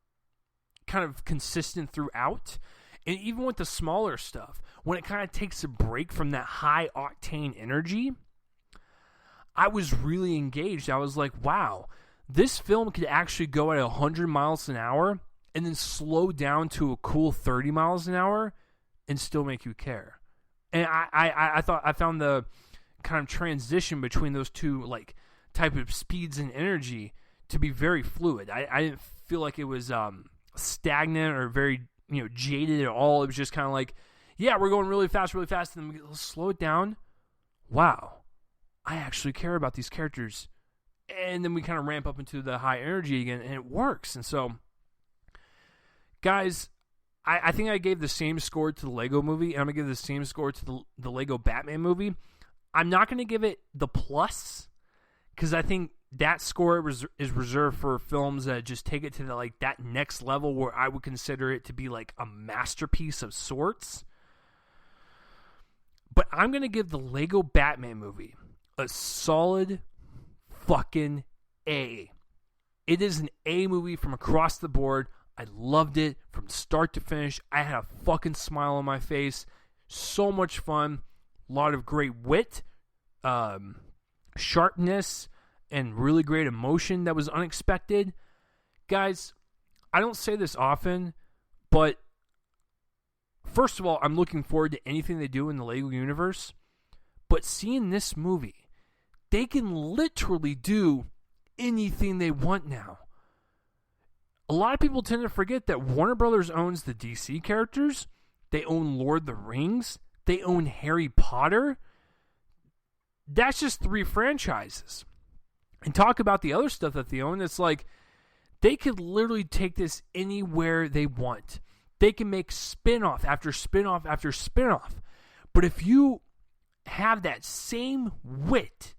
of consistent throughout. And even with the smaller stuff, when it kind of takes a break from that high-octane energy, I was really engaged. I was like, wow, this film could actually go at 100 miles an hour and then slow down to a cool 30 miles an hour and still make you care. And I thought I found the kind of transition between those two type of speeds and energy to be very fluid. I didn't feel like it was stagnant or very jaded at all. It was just kind of like, yeah, we're going really fast, and then we slow it down. Wow, I actually care about these characters. And then we kind of ramp up into the high energy again, and it works. And so, guys, I think I gave the same score to the Lego movie, and I'm going to give the same score to the Lego Batman movie. I'm not going to give it the plus, because I think that score is reserved for films that just take it to that next level where I would consider it to be like a masterpiece of sorts. But I'm going to give the Lego Batman movie a solid fucking A. It is an A movie from across the board. I loved it from start to finish. I had a fucking smile on my face. So much fun. A lot of great wit, sharpness, and really great emotion that was unexpected. Guys, I don't say this often, but first of all, I'm looking forward to anything they do in the Lego universe. But seeing this movie, they can literally do anything they want now. A lot of people tend to forget that Warner Brothers owns the DC characters. They own Lord of the Rings. They own Harry Potter. That's just 3 franchises. And talk about the other stuff that they own. It's like they could literally take this anywhere they want. They can make spin-off after spin-off after spin-off. But if you have that same wit,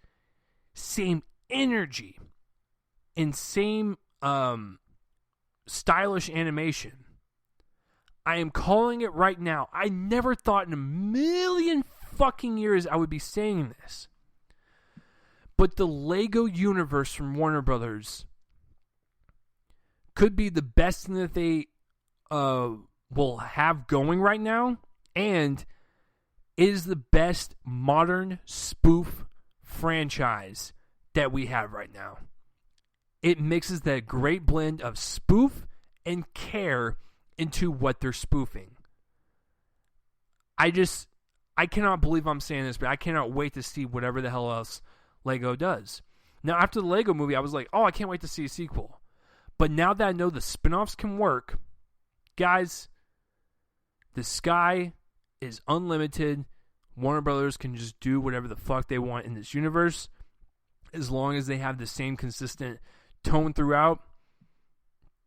same energy, and same stylish animation, I am calling it right now. I never thought in a million fucking years I would be saying this. But the Lego universe from Warner Brothers could be the best thing that they will have going right now, and is the best modern spoof franchise that we have right now. It mixes that great blend of spoof and care into what they're spoofing. I cannot believe I'm saying this, but I cannot wait to see whatever the hell else Lego does. Now, after the Lego movie, I was like, oh, I can't wait to see a sequel. But now that I know the spin-offs can work, guys, the sky is unlimited. Warner Brothers can just do whatever the fuck they want in this universe, as long as they have the same consistent tone throughout.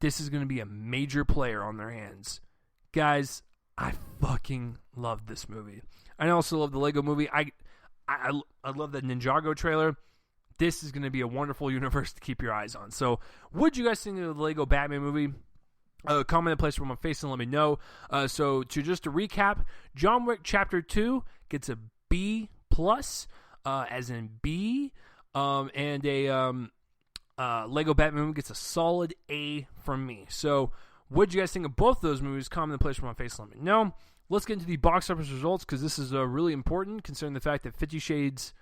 This is going to be a major player on their hands. Guys, I fucking love this movie. I also love the Lego movie. I love the Ninjago trailer. This is going to be a wonderful universe to keep your eyes on. So, what did you guys think of the Lego Batman movie? Comment in the place where I'm facing, let me know. So, just to recap, John Wick Chapter 2 gets a B+, as in B, and a Lego Batman movie gets a solid A from me. So, what did you guys think of both of those movies? Comment in the place where I'm facing, let me know. Let's get into the box office results, because this is really important, considering the fact that 50 Shades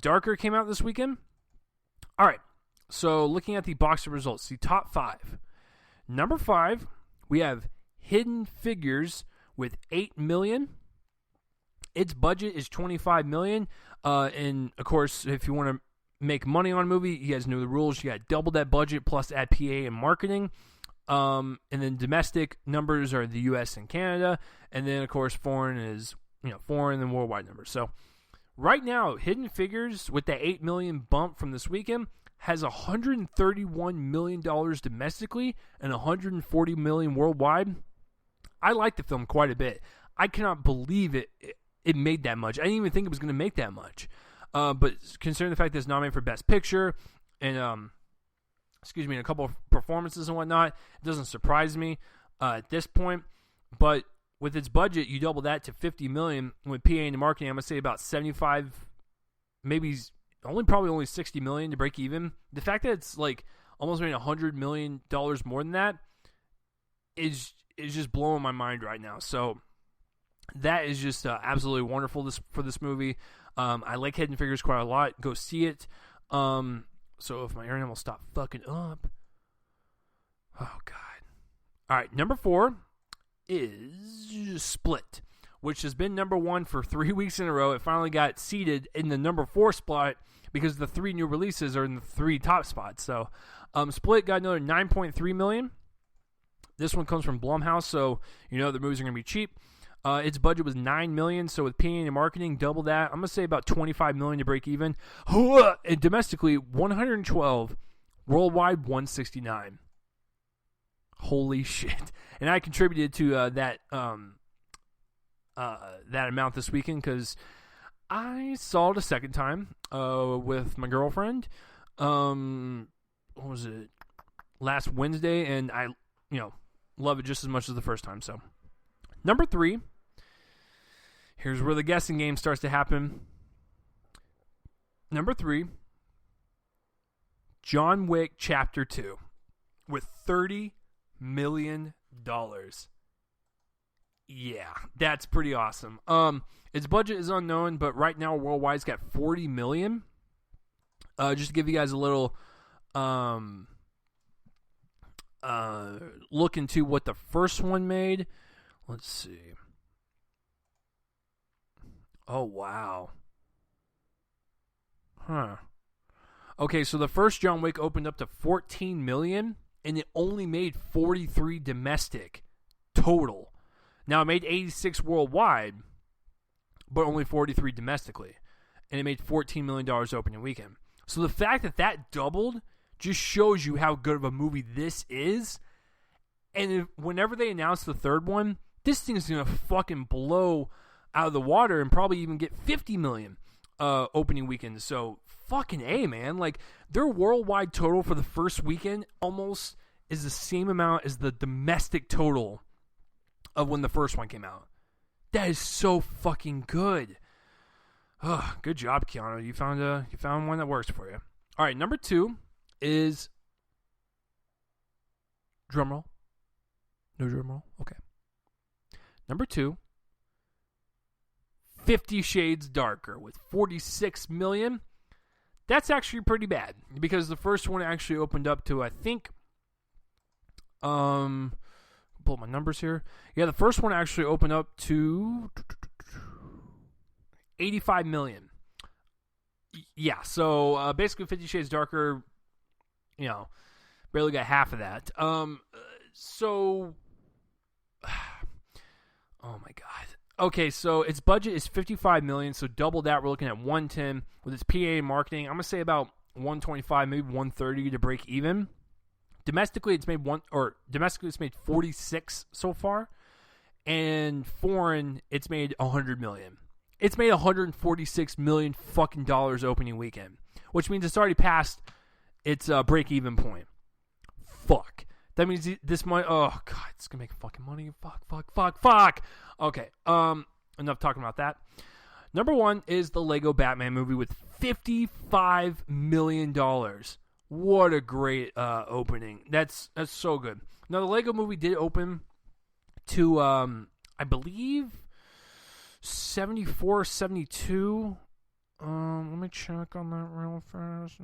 Darker came out this weekend. All right, so looking at the box office results, the top 5. Number 5, we have Hidden Figures with $8 million. Its budget is $25 million. And, of course, if you want to make money on a movie, you guys know the rules. You got to double that budget plus add PA and marketing. And then domestic numbers are the U.S. and Canada. And then, of course, foreign is, foreign and worldwide numbers. So, right now, Hidden Figures, with the $8 million bump from this weekend, has $131 million domestically and $140 million worldwide. I like the film quite a bit. I cannot believe it made that much. I didn't even think it was going to make that much. But considering the fact that it's nominated for Best Picture and a couple of performances and whatnot, it doesn't surprise me at this point. But with its budget, you double that to $50 million with PA and marketing. I'm gonna say about 75, maybe probably $60 million to break even. The fact that it's like almost made $100 million more than that is just blowing my mind right now. So that is just absolutely wonderful for this movie. I like Hidden Figures quite a lot. Go see it. So if my internet will stop fucking up. Oh, God. All right, number 4 is Split, which has been number 1 for 3 weeks in a row. It finally got seated in the number 4 spot because the 3 new releases are in the 3 top spots. So, Split got another $9.3 million. This one comes from Blumhouse, so you know the movies are going to be cheap. Its budget was $9 million, so with P&A and marketing, double that. I'm going to say about $25 million to break even. And domestically, 112. Worldwide, 169. Holy shit. And I contributed to that amount this weekend because I saw it a second time with my girlfriend. What was it? Last Wednesday, and I, love it just as much as the first time. So, number 3. Here's where the guessing game starts to happen. Number 3, John Wick Chapter 2 with $30 million. Yeah, that's pretty awesome. Its budget is unknown, but right now worldwide it's got $40 million. Just to give you guys a little look into what the first one made. Let's see. Oh, wow. Huh. Okay, so the first John Wick opened up to $14 million, and it only made 43 domestic total. Now, it made 86 worldwide, but only 43 domestically. And it made $14 million opening weekend. So the fact that that doubled just shows you how good of a movie this is. And whenever they announce the third one, this thing is going to fucking blow out of the water and probably even get $50 million opening weekend. So fucking A, man. Like, their worldwide total for the first weekend almost is the same amount as the domestic total of when the first one came out. That is so fucking good. Oh, good job, Keanu. You found one that works for you. All right, number 2 is drumroll. No drumroll. Okay. Number 2, 50 Shades Darker with $46 million. That's actually pretty bad because the first one actually opened up to, I think, pull up my numbers here. Yeah, the first one actually opened up to $85 million. Yeah, so basically 50 Shades Darker, barely got half of that. So, oh my God. Okay, so its budget is $55 million, so double that. We're looking at $110 with its PA and marketing. I'm gonna say about $125, maybe $130 to break even. Domestically, it's made $46 so far, and foreign, it's made $100 million. It's made $146 million fucking dollars opening weekend, which means it's already past its break even point. Fuck. That means this might. Oh God, it's gonna make fucking money. Fuck. Okay. Enough talking about that. Number 1 is the Lego Batman movie with $55 million. What a great opening. That's so good. Now the Lego movie did open to I believe 74, 72. Let me check on that real fast.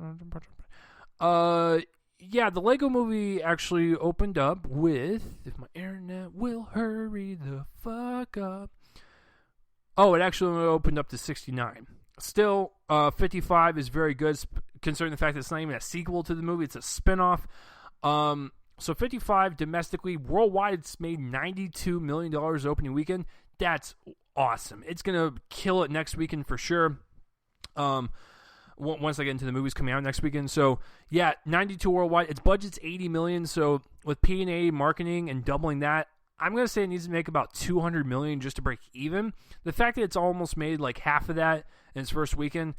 Yeah, the Lego movie actually opened up with, if my internet will hurry the fuck up. Oh, it actually opened up to 69. Still, 55 is very good, considering the fact that it's not even a sequel to the movie. It's a spinoff. So 55 domestically. Worldwide, it's made $92 million opening weekend. That's awesome. It's going to kill it next weekend for sure. Once I get into the movies coming out next weekend. So, yeah, 92 worldwide. Its budget's $80 million. So, with P&A, marketing, and doubling that, I'm going to say it needs to make about $200 million just to break even. The fact that it's almost made like half of that in its first weekend,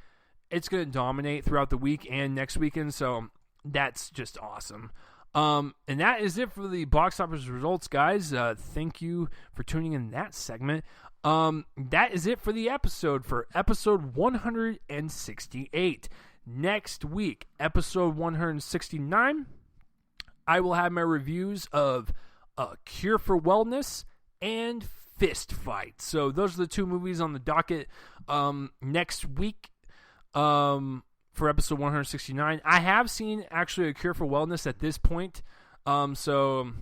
it's going to dominate throughout the week and next weekend. So, that's just awesome. And that is it for the box office results, guys. Thank you for tuning in that segment. That is it for the episode, for episode 168. Next week, episode 169, I will have my reviews of Cure for Wellness and Fist Fight. So those are the 2 movies on the docket next week for episode 169. I have seen actually A Cure for Wellness at this point. So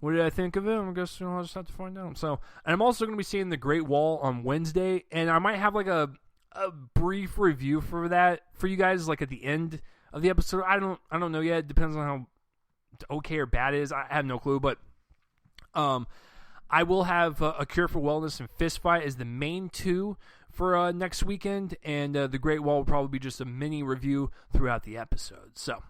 what did I think of it? I guess I'll just have to find out. So, and I'm also going to be seeing The Great Wall on Wednesday, and I might have like a a brief review for that for you guys, like at the end of the episode. I don't know yet. It depends on how okay or bad it is. I have no clue, but I will have A Cure for Wellness and Fist Fight as the main two for next weekend, and The Great Wall will probably be just a mini review throughout the episode. So,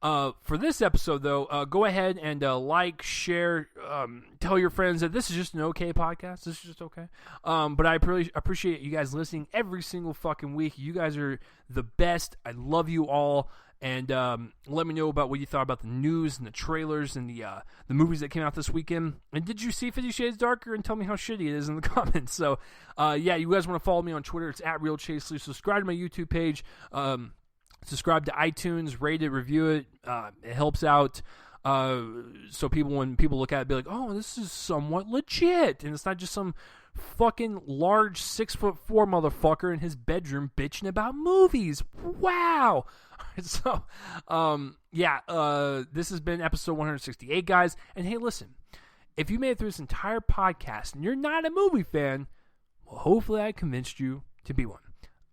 for this episode, though, go ahead and like, share, tell your friends that this is just an okay podcast. This is just okay. But I really appreciate you guys listening every single fucking week. You guys are the best. I love you all. And let me know about what you thought about the news and the trailers and the movies that came out this weekend. And did you see 50 Shades Darker? And tell me how shitty it is in the comments. So, yeah, you guys want to follow me on Twitter. It's @RealChaseley. Subscribe to my YouTube page. Subscribe to iTunes. Rate it. Review it. It helps out. So when people look at it, be like, oh, this is somewhat legit. And it's not just some fucking large 6'4" motherfucker in his bedroom bitching about movies. Wow. So, this has been episode 168, guys. And hey, listen, if you made it through this entire podcast and you're not a movie fan, well, hopefully I convinced you to be one.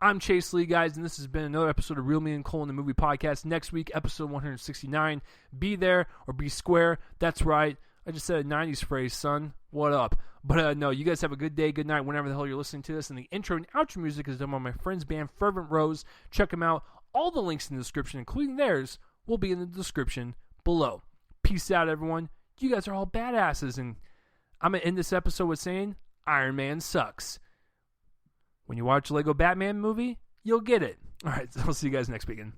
I'm Chase Lee, guys, and this has been another episode of Real Me and Cole in the Movie Podcast. Next week, episode 169. Be there or be square. That's right. I just said a 90s phrase, son. What up? But no, you guys have a good day, good night, whenever the hell you're listening to this. And the intro and outro music is done by my friend's band, Fervent Roze. Check them out. All the links in the description, including theirs, will be in the description below. Peace out, everyone. You guys are all badasses. And I'm going to end this episode with saying, Iron Man sucks. When you watch a Lego Batman movie, you'll get it. All right, so I'll see you guys next weekend.